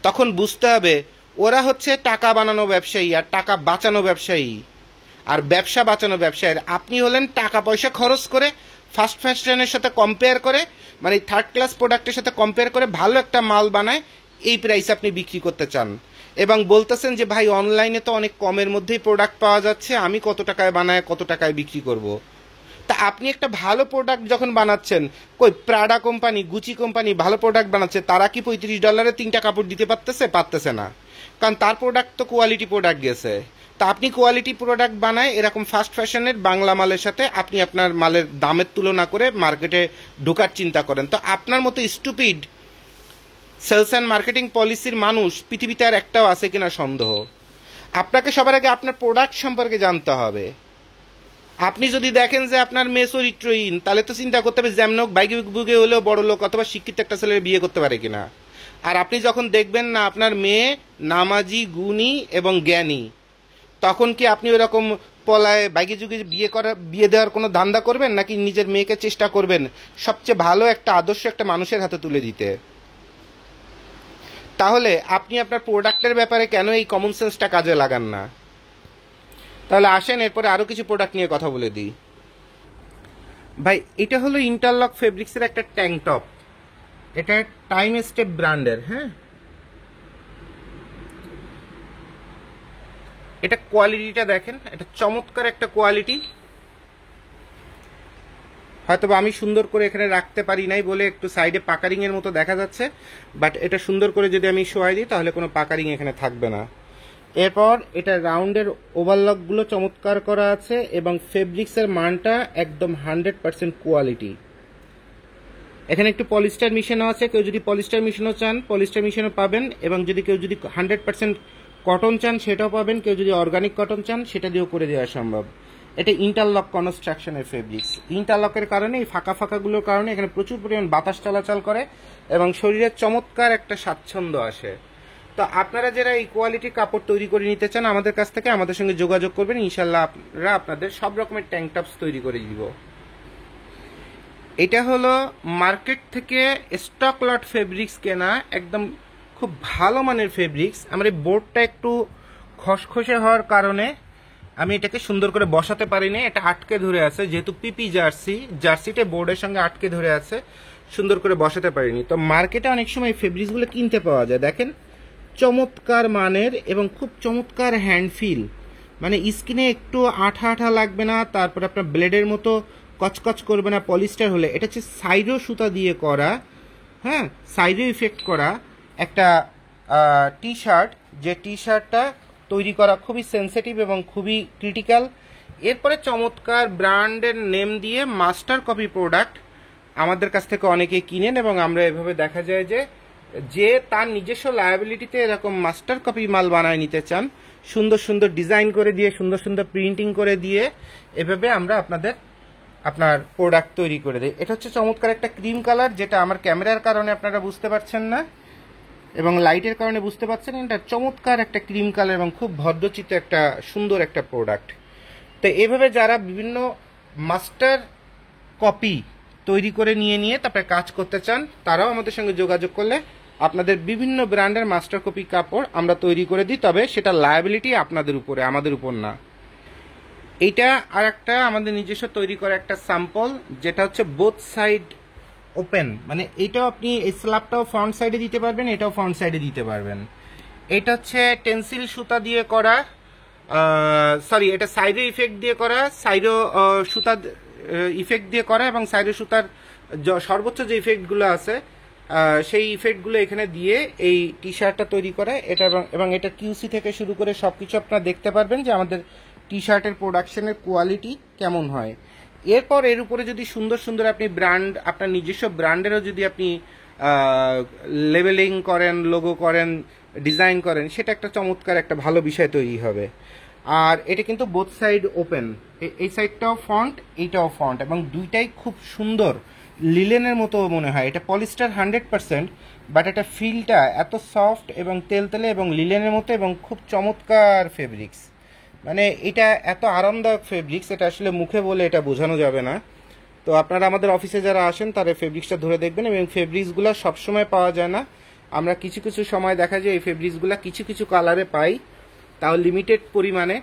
তখন বুঝতে হবে ওরা হচ্ছে টাকা বানানো ব্যবসায়ী আর টাকা বাঁচানো ব্যবসায়ী আর ব্যবসা বাঁচানো ব্যবসায়ী। আপনি হলেন টাকা পয়সা খরচ করে ফাস্ট ফ্যাশনের সাথে কম্পেয়ার করে, মানে থার্ড ক্লাস প্রোডাক্টের সাথে কম্পেয়ার করে ভালো একটা মাল বানায় এই প্রাইসে আপনি বিক্রি করতে চান, এবং বলতেছেন যে ভাই অনলাইনে তো অনেক কমের মধ্যেই প্রোডাক্ট পাওয়া যাচ্ছে, আমি কত টাকায় বানায় কত টাকায় বিক্রি করব। তা আপনি একটা ভালো প্রোডাক্ট যখন বানাচ্ছেন, কই প্রাডা কোম্পানি, গুচি কোম্পানি ভালো প্রোডাক্ট বানাচ্ছে, তারা কি $35 3টা কাপড় দিতে পারতেছে না, কারণ তার প্রোডাক্ট তো কোয়ালিটি প্রোডাক্ট গেছে। তা আপনি কোয়ালিটি প্রোডাক্ট বানায় এরকম ফাস্ট ফ্যাশনের বাংলা মালের সাথে আপনি আপনার মালের দামের তুলনা করে মার্কেটে ঢোকার চিন্তা করেন। তো আপনার মতো স্টুপিড সেলস অ্যান্ড মার্কেটিং পলিসির মানুষ পৃথিবীতে আর একটাও আছে কিনা সন্দেহ। আপনাকে সবার আগে আপনার প্রোডাক্ট সম্পর্কে জানতে হবে। আপনি যদি দেখেন যে আপনার মেয়ে চরিত্রহীন, তাহলে তো চিন্তা করতে হবে যেমন হোক বাইকে বুকে হলেও বড় লোক অথবা শিক্ষিত একটা ছেলের বিয়ে করতে পারে কিনা। আর আপনি যখন দেখবেন না আপনার মেয়ে নামাজি, গুণী এবং জ্ঞানী, তখন কি আপনি ওরকম পলায় বাইকে যুগে বিয়ে দেওয়ার কোনো ধান্দা করবেন, নাকি নিজের মেয়েকে চেষ্টা করবেন সবচেয়ে ভালো একটা আদর্শ একটা মানুষের হাতে তুলে দিতে? তাহলে আপনি আপনার প্রোডাক্টের ব্যাপারে কেন এই কমন সেন্সটা কাজে লাগান না? তাহলে আসেন এরপরে আরো কিছু প্রোডাক্ট নিয়ে কথা বলে দিই। ভাই এটা হলো ইন্টারলক ফেব্রিক্সের একটা ট্যাঙ্ক টপ, এটা টাইম স্টেপ ব্র্যান্ডের। হ্যাঁ, এটা কোয়ালিটিটা দেখেন, এটা চমৎকার একটা কোয়ালিটি। হয়তো আমি সুন্দর করে এখানে রাখতে পারি নাই বলে একটু সাইডে পাকারিং এর মতো দেখা যাচ্ছে, বাট এটা সুন্দর করে যদি আমি শোয়াই দিই তাহলে কোনো পাকারিং এখানে থাকবে না। এরপর এটা রাউন্ডের ওভারলকগুলো চমৎকার করা আছে এবং ফেব্রিক্সের মানটা একদম 100% কোয়ালিটি। এখানে একটু পলিস্টার মিশানো আছে, কেউ যদি পলিস্টার মিশানো চান পলিস্টার মিশানো পাবেন, এবং যদি কেউ যদি 100% কটন চান সেটাও পাবেন, কেউ যদি অর্গানিক কটন চান সেটা দিয়েও করে দেওয়া সম্ভব। এটা ইন্টারলক কনস্ট্রাকশনের ফেব্রিক্স। ইন্টারলকের কারণে এই ফাঁকা ফাঁকাগুলোর কারণে এখানে প্রচুর পরিমাণ বাতাস চলাচল করে এবং শরীরের চমৎকার একটা স্বাচ্ছন্দ্য আসে। তো আপনারা যারা এই কোয়ালিটির কাপড় তৈরি করে নিতে চান আমাদের কাছ থেকে আমাদের সঙ্গে যোগাযোগ করবেন, ইনশাল্লাহ আপনারা আপনাদের সব রকমের ট্যাঙ্ক টপস তৈরি করে দিব। এটা হলো মার্কেট থেকে স্টক লট ফেব্রিক্স কেনা, একদম খুব ভালো মানের ফেব্রিক্স। আমার এই বোর্ডটা একটু খসখসে হওয়ার কারণে আমি এটাকে সুন্দর করে বসাতে পারিনি, এটা আটকে ধরে আছে, যেহেতু পিপি জার্সিটা বোর্ডের সঙ্গে আটকে ধরে আছে, সুন্দর করে বসাতে পারিনি। তো মার্কেটে অনেক সময় ফেব্রিক্সগুলো কিনতে পাওয়া যায়, দেখেন চমৎকার মানের এবং খুব চমৎকার হ্যান্ড ফিল, মানে স্কিনে একটু আঠা আঠা লাগবে না, তারপর আপনার ব্লেডের মতো কচকচ করবে না পলিস্টার হলে। এটা হচ্ছে সাইরো সুতা দিয়ে করা, হ্যাঁ সাইরো ইফেক্ট করা একটা টি শার্ট, যে টি শার্টটা তৈরি করা খুবই সেন্সিটিভ এবং খুবই ক্রিটিক্যাল। এরপরে চমৎকার ব্র্যান্ডের নেম দিয়ে মাস্টার কপি প্রোডাক্ট আমাদের কাছ থেকে অনেকেই কিনেন, এবং আমরা এভাবে দেখা যায় যে তার নিজস্ব লায়াবিলিটিতে এরকম মাস্টার কপি মাল বানায় নিতে চান, সুন্দর সুন্দর ডিজাইন করে দিয়ে সুন্দর সুন্দর প্রিন্টিং করে দিয়ে এভাবে আমরা আপনার প্রোডাক্ট তৈরি করে দিই। এটা হচ্ছে চমৎকার একটা ক্রিম কালার, যেটা আমার ক্যামেরার কারণে আপনারা বুঝতে পারছেন না এবং লাইটের কারণে বুঝতে পারছেন। এটা চমৎকার একটা ক্রিম কালার এবং খুব ভদ্রচিত্ত একটা সুন্দর একটা প্রোডাক্ট। তো এভাবে যারা বিভিন্ন মাস্টার কপি তৈরি করে নিয়ে তারপরে কাজ করতে চান তারাও আমাদের সঙ্গে যোগাযোগ করলে আপনাদের বিভিন্ন ব্র্যান্ডের মাস্টার কপি কাপড় আমরা তৈরি করে দিই, তবে সেটা লায়াবিলিটি আপনাদের উপরে, আমাদের উপর না। এইটা আর একটা আমাদের নিজস্ব তৈরি করা একটা স্যাম্পল, যেটা হচ্ছে বোথ সাইড ওপেন, মানে এটাও আপনি এই স্ল্যাবটাও ফ্রন্ট সাইডে দিতে পারবেন, এটাও ফ্রন্ট সাইডে দিতে পারবেন। এটা হচ্ছে টেন্সিল সুতা দিয়ে করা, সরি এটা সাইডো ইফেক্ট দিয়ে করা, সাইডো সুতা ইফেক্ট দিয়ে করা, এবং সাইডো সুতার সর্বোচ্চ যে ইফেক্টগুলো আছে সেই ইফেক্টগুলো এখানে দিয়ে এই টি শার্টটা তৈরি করা। এটা এবং এটা কিউসি থেকে শুরু করে সবকিছু আপনারা দেখতে পারবেন যে আমাদের টি শার্টের প্রোডাকশনের কোয়ালিটি কেমন হয়। এরপর এর উপরে যদি সুন্দর সুন্দর আপনি ব্র্যান্ড, আপনার নিজস্ব ব্র্যান্ডেরও যদি আপনি লেবেলিং করেন, লোগো করেন, ডিজাইন করেন, সেটা একটা চমৎকার একটা ভালো বিষয় তৈরি হবে। আর এটা কিন্তু বোথ সাইড ওপেন, এই সাইডটাও ফ্রন্ট, এইটাও ফ্রন্ট, এবং দুইটাই খুব সুন্দর লিলেনের মতো মনে হয়। এটা পলিস্টার 100%, বাট এটা ফিলটা এত সফট এবং তেলতেলে এবং লিলেনের মতো এবং খুব চমৎকার ফেব্রিক্স, মানে এটা এত আরামদায়ক ফেব্রিক্স, এটা আসলে মুখে বলে এটা বোঝানো যাবে না। তো আপনারা আমাদের অফিসে যারা আসেন তারা ফেব্রিক্সটা ধরে দেখবেন, এবং ফেব্রিক্সগুলো সবসময় পাওয়া যায় না। আমরা কিছু কিছু সময় দেখা যায় এই ফেব্রিক্সগুলো কিছু কিছু কালারে পাই, তাও লিমিটেড পরিমাণে।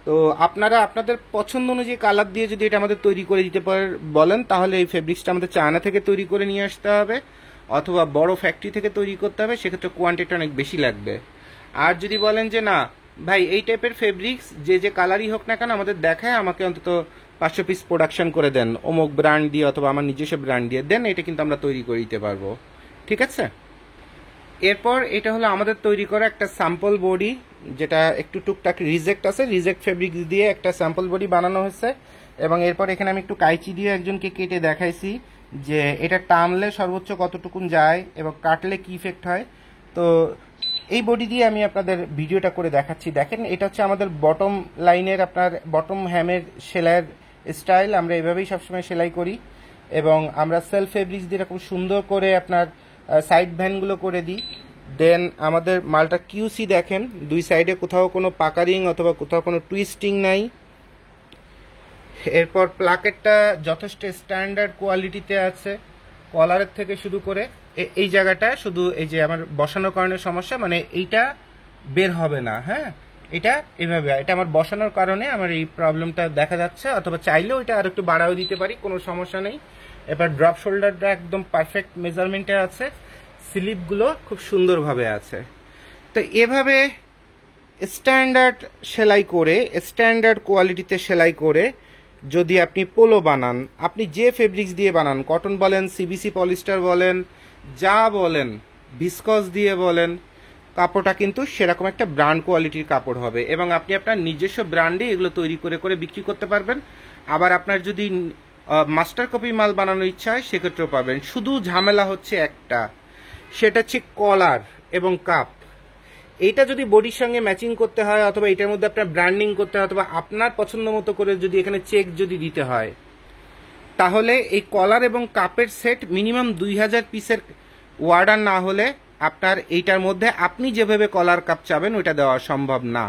তো আপনারা আপনাদের পছন্দ অনুযায়ী কালার দিয়ে যদি এটা আমাদের তৈরি করে দিতে বলেন, তাহলে এই ফেব্রিক্সটা আমাদের চায়না থেকে তৈরি করে নিয়ে আসতে হবে, অথবা বড় ফ্যাক্টরি থেকে তৈরি করতে হবে, সেক্ষেত্রে কোয়ান্টিটি অনেক বেশি লাগবে। আর যদি বলেন যে না ভাই এই টাইপের ফেব্রিক্স যে কালারই হোক না কেন আমাদের দেখায়, আমাকে অন্তত 500 পিস প্রোডাকশন করে দেন অমুক ব্র্যান্ড দিয়ে অথবা আমার নিজস্ব ব্র্যান্ড দিয়ে দেন, এটা কিন্তু আমরা তৈরি করে দিতে পারবো। ঠিক আছে, এরপর এটা হলো আমাদের তৈরি করা একটা স্যাম্পল বডি, যেটা একটু টুকটাক রিজেক্ট আছে, রিজেক্ট ফেব্রিক্স দিয়ে একটা স্যাম্পল বডি বানানো হয়েছে। এবং এরপর এখানে আমি একটু কাইচি দিয়ে একজনকে কেটে দেখাইছি যে এটা টানলে সর্বোচ্চ কতটুকুন যায় এবং কাটলে কি ইফেক্ট হয়। তো এই বডি দিয়ে আমি আপনাদের ভিডিওটা করে দেখাচ্ছি। দেখেন, এটা হচ্ছে আমাদের বটম লাইনের আপনার বটম হ্যামের সেলাইয়ের স্টাইল। আমরা এভাবেই সবসময় সেলাই করি, এবং আমরা সেলফ ফেব্রিক্স দিয়ে এরকম সুন্দর করে আপনার সাইড ভ্যানগুলো করে দিই। দেন আমাদের মালটা কিউসি দেখেন, দুই সাইডে কোথাও কোনো পাকারিং অথবা কোথাও কোনো টুইস্টিং নাই। এরপর প্লাকেটটা যথেষ্ট স্ট্যান্ডার্ড কোয়ালিটিতে আছে, কলারের থেকে শুরু করে এই জায়গাটা শুধু এই যে আমার বসানোর কারণে সমস্যা, মানে এইটা বের হবে না। হ্যাঁ, এটা এভাবে, এটা আমার বসানোর কারণে আমার এই প্রবলেমটা দেখা যাচ্ছে, অথবা চাইলেও এটা আর একটু বাড়াও দিতে পারি, কোনো সমস্যা নেই। এবার ড্রপ শোল্ডারটা একদম পারফেক্ট মেজারমেন্টে আছে, স্লিপগুলো খুব সুন্দরভাবে আছে। তো এভাবে স্ট্যান্ডার্ড সেলাই করে, স্ট্যান্ডার্ড কোয়ালিটিতে সেলাই করে যদি আপনি পোলো বানান, আপনি যে ফেব্রিক্স দিয়ে বানান, কটন বলেন, সিবিসি পলিস্টার বলেন, যা বলেন, ভিসকস দিয়ে বলেন, কাপড়টা কিন্তু সেরকম একটা ব্র্যান্ড কোয়ালিটির কাপড় হবে, এবং আপনি আপনার নিজস্ব ব্র্যান্ডে এগুলো তৈরি করে করে বিক্রি করতে পারবেন। আবার আপনার যদি মাস্টার কপি মাল বানানোর ইচ্ছা হয় সেক্ষেত্রেও পাবেন। শুধু ঝামেলা হচ্ছে একটা, সেটা হচ্ছে কলার এবং কাপ। এইটা যদি বডির সঙ্গে ম্যাচিং করতে হয়, অথবা এটার মধ্যে আপনার ব্র্যান্ডিং করতে হয়, অথবা আপনার পছন্দ মতো করে যদি এখানে চেক যদি দিতে হয়, তাহলে এই কলার এবং কাপের সেট মিনিমাম 2000 পিসের অর্ডার না হলে আপনার এইটার মধ্যে আপনি যেভাবে কলার কাপ চাবেন ওইটা দেওয়া সম্ভব না।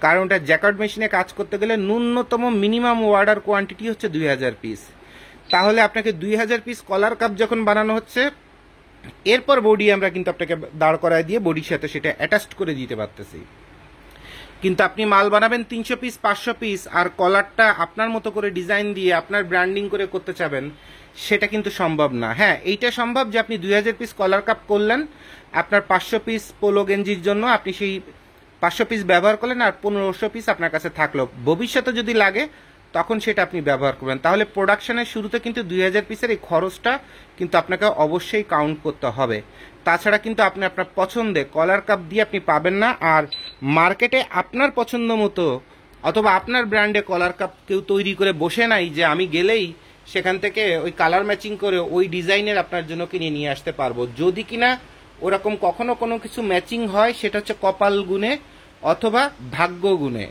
কারণ ওটা জ্যাকার্ড মেশিনে কাজ করতে গেলে ন্যূনতম মিনিমাম অর্ডার কোয়ান্টিটি হচ্ছে 2000 পিস। তাহলে আপনাকে 2000 পিস কলার কাপ যখন বানানো হচ্ছে, এরপর বডি আমরা কিন্তু আপনাকে দাঁড় করায় দিয়ে বডির সাথে সেটা অ্যাটাচড করে দিতে পারতেছি। কিন্তু আপনি মাল বানাবেন 300 পিস 500 পিস, আর কলারটা আপনার মতো করে ডিজাইন দিয়ে আপনার ব্র্যান্ডিং করে করতে চাবেন, সেটা কিন্তু সম্ভব না। হ্যাঁ, এইটা সম্ভব যে আপনি 2000 পিস কলার কাপ করলেন, আপনার 500 পিস পোলো গেঞ্জির জন্য আপনি সেই 500 পিস ব্যবহার করলেন, আর 1500 পিস আপনার কাছে থাকলো, ভবিষ্যতে যদি লাগে তখন সেটা আপনি ব্যবহার করবেন। তাহলে প্রোডাকশনের শুরুতে কিন্তু 2000 পিসের এই খরচটা কিন্তু আপনাকে অবশ্যই কাউন্ট করতে হবে। তাছাড়া কিন্তু আপনি আপনার পছন্দে কলার কাপ দিয়ে আপনি পাবেন না। আর মার্কেটে আপনার পছন্দ মতো অথবা আপনার ব্র্যান্ডে কলার কাপ কেউ তৈরি করে বসে নাই যে আমি গেলেই সেখান থেকে ওই কালার ম্যাচিং করে ওই ডিজাইনের আপনার জন্য কিনে নিয়ে আসতে পারবো। যদি কিনা ওরকম কখনো কোনো কিছু ম্যাচিং হয়, সেটা হচ্ছে কপাল গুণে অথবা ভাগ্য গুণে,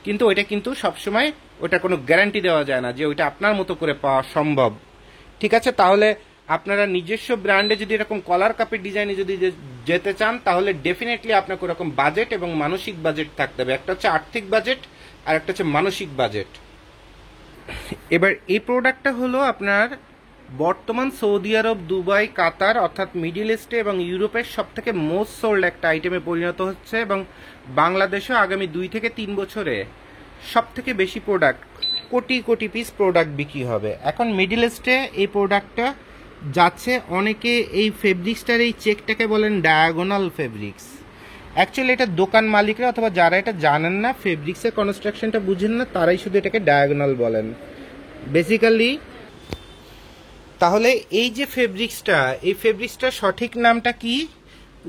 কিন্তু ওইটা কিন্তু সবসময় ওটা কোনো গ্যারান্টি দেওয়া যায় না যে ওইটা আপনার মতো করে পাওয়া সম্ভব। ঠিক আছে, তাহলে আপনারা নিজস্ব ব্র্যান্ডে যদি এরকম কলার কাপের ডিজাইনে যদি যেতে চান, তাহলে ডেফিনেটলি আপনাকে ওরকম বাজেট এবং মানসিক বাজেট থাকতে হবে। একটা হচ্ছে আর্থিক বাজেট আর একটা হচ্ছে মানসিক বাজেট। এবার এই প্রোডাক্টটা হলো আপনার বর্তমান সৌদি আরব, দুবাই, কাতার অর্থাৎ মিডিল ইস্টে এবং ইউরোপের সব থেকে মোস্ট সোল্ড একটা আইটেমে পরিণত হচ্ছে, এবং বাংলাদেশেও আগামী 2 থেকে 3 বছরে সব থেকে বেশি product, crore crore piece product বিক্রি হবে। এখন মিডিল ইস্টে এই প্রোডাক্টটা যাচ্ছে, অনেকে এই ফেব্রিক্সটার এই চেকটাকে বলেন ডায়াগোনাল ফেব্রিক্স। অ্যাকচুয়ালি এটা দোকান মালিকরা অথবা যারা এটা জানেন না, ফেব্রিক্সের কনস্ট্রাকশনটা বুঝেন না, তারাই শুধু এটাকে ডায়াগোনাল বলেন বেসিক্যালি। তাহলে এই যে ফেব্রিক্সটা, এই ফেব্রিক্সটার সঠিক নামটা কি?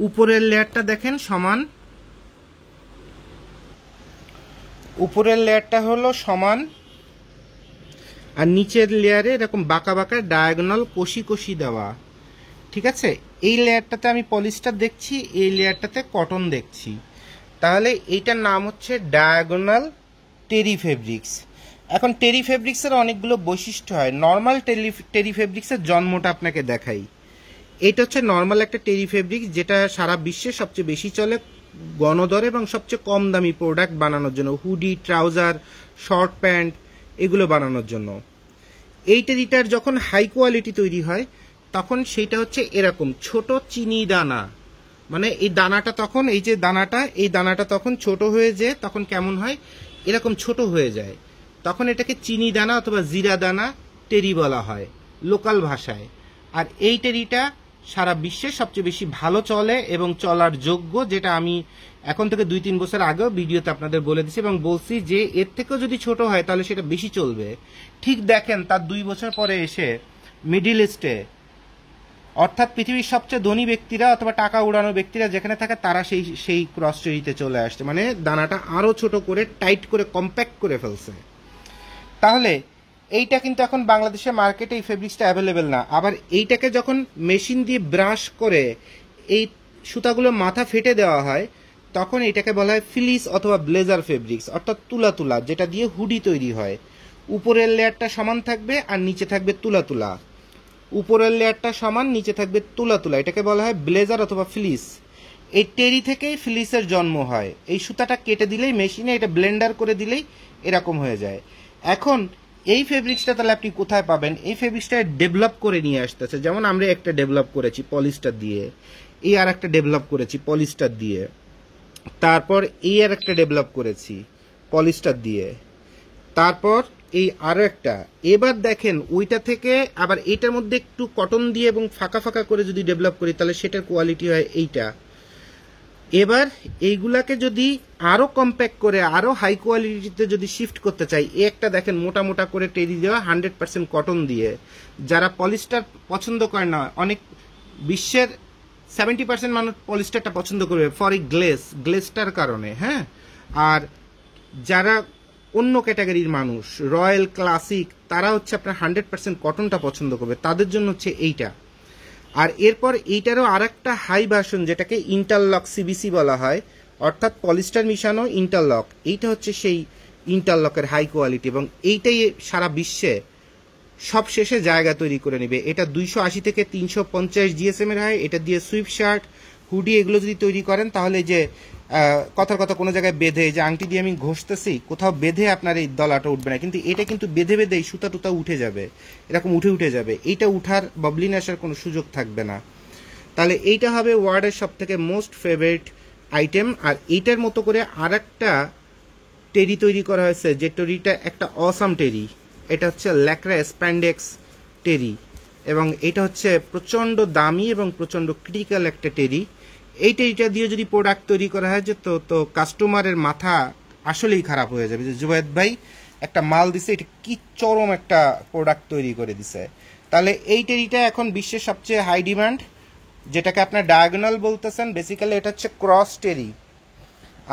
উপরের লেয়ারটা দেখেন সমান, উপরের লেয়ারটা হলো সমান, আর নিচের লেয়ারে এরকম বাঁকা বাঁকা ডায়াগোনাল কষি কষি দেওয়া। ঠিক আছে, এই লেয়ারটাতে আমি পলিস্টার দেখছি, এই লেয়ারটাতে কটন দেখছি। তাহলে এইটার নাম হচ্ছে ডায়াগোনাল টেরি ফেব্রিক্স। এখন টেরি ফেব্রিক্সের অনেকগুলো বৈশিষ্ট্য হয়। নর্মাল টেরি ফেব্রিক্সের জন্মটা আপনাকে দেখাই। এটা হচ্ছে নর্মাল একটা টেরি ফেব্রিক্স, যেটা সারা বিশ্বে সবচেয়ে বেশি চলে গণদরে এবং সবচেয়ে কম দামি প্রোডাক্ট বানানোর জন্য, হুডি, ট্রাউজার, শর্ট প্যান্ট এগুলো বানানোর জন্য। এই টেরিটার যখন হাই কোয়ালিটি তৈরি হয় তখন সেইটা হচ্ছে এরকম ছোট চিনি দানা, মানে এই দানাটা তখন এই দানাটা তখন ছোট হয়ে যায়, তখন কেমন হয় এরকম ছোট হয়ে যায়, তখন এটাকে চিনি দানা অথবা জিরা দানা টেরি বলা হয় লোকাল ভাষায়। আর এই টেরিটা সারা বিশ্বে সবচেয়ে বেশি ভালো চলে এবং চলার যোগ্য, যেটা আমি এখন থেকে 2-3 বছর আগেও ভিডিওতে আপনাদের বলে দিচ্ছি এবং বলছি যে এর থেকেও যদি ছোট হয় তাহলে সেটা বেশি চলবে। ঠিক দেখেন তার 2 বছর পরে এসে মিডিল ইস্টে, অর্থাৎ পৃথিবীর সবচেয়ে ধনী ব্যক্তিরা অথবা টাকা উড়ানো ব্যক্তিরা যেখানে থাকে তারা সেই ক্রস টেরিতে চলে আসছে, মানে দানাটা আরো ছোট করে টাইট করে কম্প্যাক্ট করে ফেলছে। তাহলে এইটা কিন্তু এখন বাংলাদেশে মার্কেটে এই ফেব্রিক্সটা অ্যাভেলেবেল না। আবার এইটাকে যখন মেশিন দিয়ে ব্রাশ করে এই সুতাগুলো মাথা ফেটে দেওয়া হয় তখন এটাকে বলা হয় ফিলিস অথবা ব্লেজার ফেব্রিক্স, অর্থাৎ তুলা তুলা, যেটা দিয়ে হুডি তৈরি হয়। উপরের লেয়ারটা সমান থাকবে আর নিচে থাকবে তুলা তুলা, উপরের লেয়ারটা সমান নিচে থাকবে তুলা তুলা, এটাকে বলা হয় ব্লেজার অথবা ফিলিস। এই টেরি থেকেই ফিলিসের জন্ম হয়। এই সুতাটা কেটে দিলেই মেশিনে এটা ব্লেন্ডার করে দিলেই এরকম হয়ে যায়। এখন এই ফেব্রিক্সটা তাহলে আপনি কোথায় পাবেন? এই ফেব্রিক্সটা ডেভেলপ করে নিয়ে আসতেছে, যেমন আমরা একটা ডেভেলপ করেছি পলিস্টার দিয়ে, এই আর একটা ডেভেলপ করেছি পলিস্টার দিয়ে, তারপর এই আর একটা ডেভেলপ করেছি পলিস্টার দিয়ে, তারপর এই আরো একটা। এবার দেখেন ওইটা থেকে আবার এটার মধ্যে একটু কটন দিয়ে এবং ফাঁকা ফাঁকা করে যদি ডেভেলপ করি তাহলে সেটার কোয়ালিটি হয় এইটা। এবার এইগুলাকে যদি আরো কম্প্যাক্ট করে আরো হাই কোয়ালিটিতে যদি শিফট করতে চাই, একটা দেখেন মোটা মোটা করে টেরি দেওয়া 100% কটন দিয়ে। যারা পলিস্টার পছন্দ করে না, অনেক বিশ্বের 70% মানুষ পলিস্টারটা পছন্দ করবে ফর এই গ্লেসটার কারণে, হ্যাঁ। আর যারা অন্য ক্যাটাগরির মানুষ, রয়্যাল ক্লাসিক, তারা হচ্ছে আপনার 100% কটনটা পছন্দ করবে, তাদের জন্য হচ্ছে এইটা। আর এরপর এইটারও আর একটা হাই ভার্সন যেটাকে ইন্টারলক সিবিসি বলা হয়, অর্থাৎ পলিস্টার মিশানো ইন্টারলক। এইটা হচ্ছে সেই ইন্টারলকের হাই কোয়ালিটি এবং এইটাই সারা বিশ্বে সব শেষে জায়গা তৈরি করে নেবে। এটা 280 থেকে 350 জিএসএম এর হয়। এটা দিয়ে সুইপ শার্ট, হুডি এগুলো যদি তৈরি করেন তাহলে যে কথার কথা কোনো জায়গায় বেঁধে, যে আংটি দিয়ে আমি ঘষতেছি, কোথাও বেঁধে আপনার এই দলাটা উঠবে না, কিন্তু এটা কিন্তু বেঁধে বেঁধে এই সুতা টুতা উঠে যাবে, এরকম উঠে যাবে, এইটা উঠার বাবলিন আসার কোনো সুযোগ থাকবে না। তাহলে এইটা হবে ওয়ার্ডের সব থেকে মোস্ট ফেভারিট আইটেম। আর এইটার মতো করে আর একটা টেরি তৈরি করা হয়েছে, যে টেরিটা একটা অসাম টেরি, এটা হচ্ছে ল্যাকরা স্প্যান্ডেক্স টেরি এবং এটা হচ্ছে প্রচণ্ড দামি এবং প্রচণ্ড ক্রিটিক্যাল একটা টেরি। এই টেরিটা দিয়ে যদি প্রোডাক্ট তৈরি করা হয় যে তো কাস্টমারের মাথা আসলেই খারাপ হয়ে যাবে, যে জুবায়েদ ভাই একটা মাল দিছে, এটা কি চরম একটা প্রোডাক্ট তৈরি করে দিছে। তাহলে এই টেরিটা এখন বিশ্বের সবচেয়ে হাই ডিমান্ড, যেটাকে আপনার ডায়াগোনাল বলতেছেন, বেসিক্যালি এটা হচ্ছে ক্রস টেরি।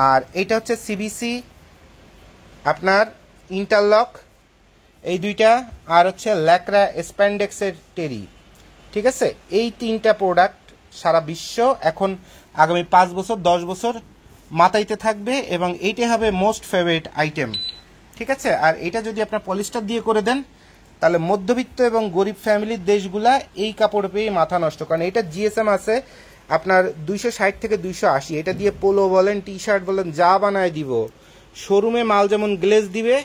আর এইটা হচ্ছে সিবিসি, আপনার ইন্টারলক, এই দুইটা, আর হচ্ছে ল্যাকরা স্প্যান্ডেক্সের টেরি। ঠিক আছে, এই 3টা প্রোডাক্ট সারা বিশ্ব এখন আগামী 5 বছর 10 বছর মাথাইতে থাকবে এবং এইটাই হবে মোস্ট ফেভারিট আইটেম। ঠিক আছে, আর এটা যদি আপনার পলিস্টার দিয়ে করে দেন তাহলে মধ্যবিত্ত এবং গরিব ফ্যামিলির দেশগুলা এই কাপড় পেয়ে মাথা নষ্ট, কারণ এটা জিএসএম আছে আপনার 260 থেকে 280। এটা দিয়ে পোলো বলেন, টি শার্ট বলেন, যা বানায় দিব। শোরুমে মাল যেমন গ্লেজ দিবে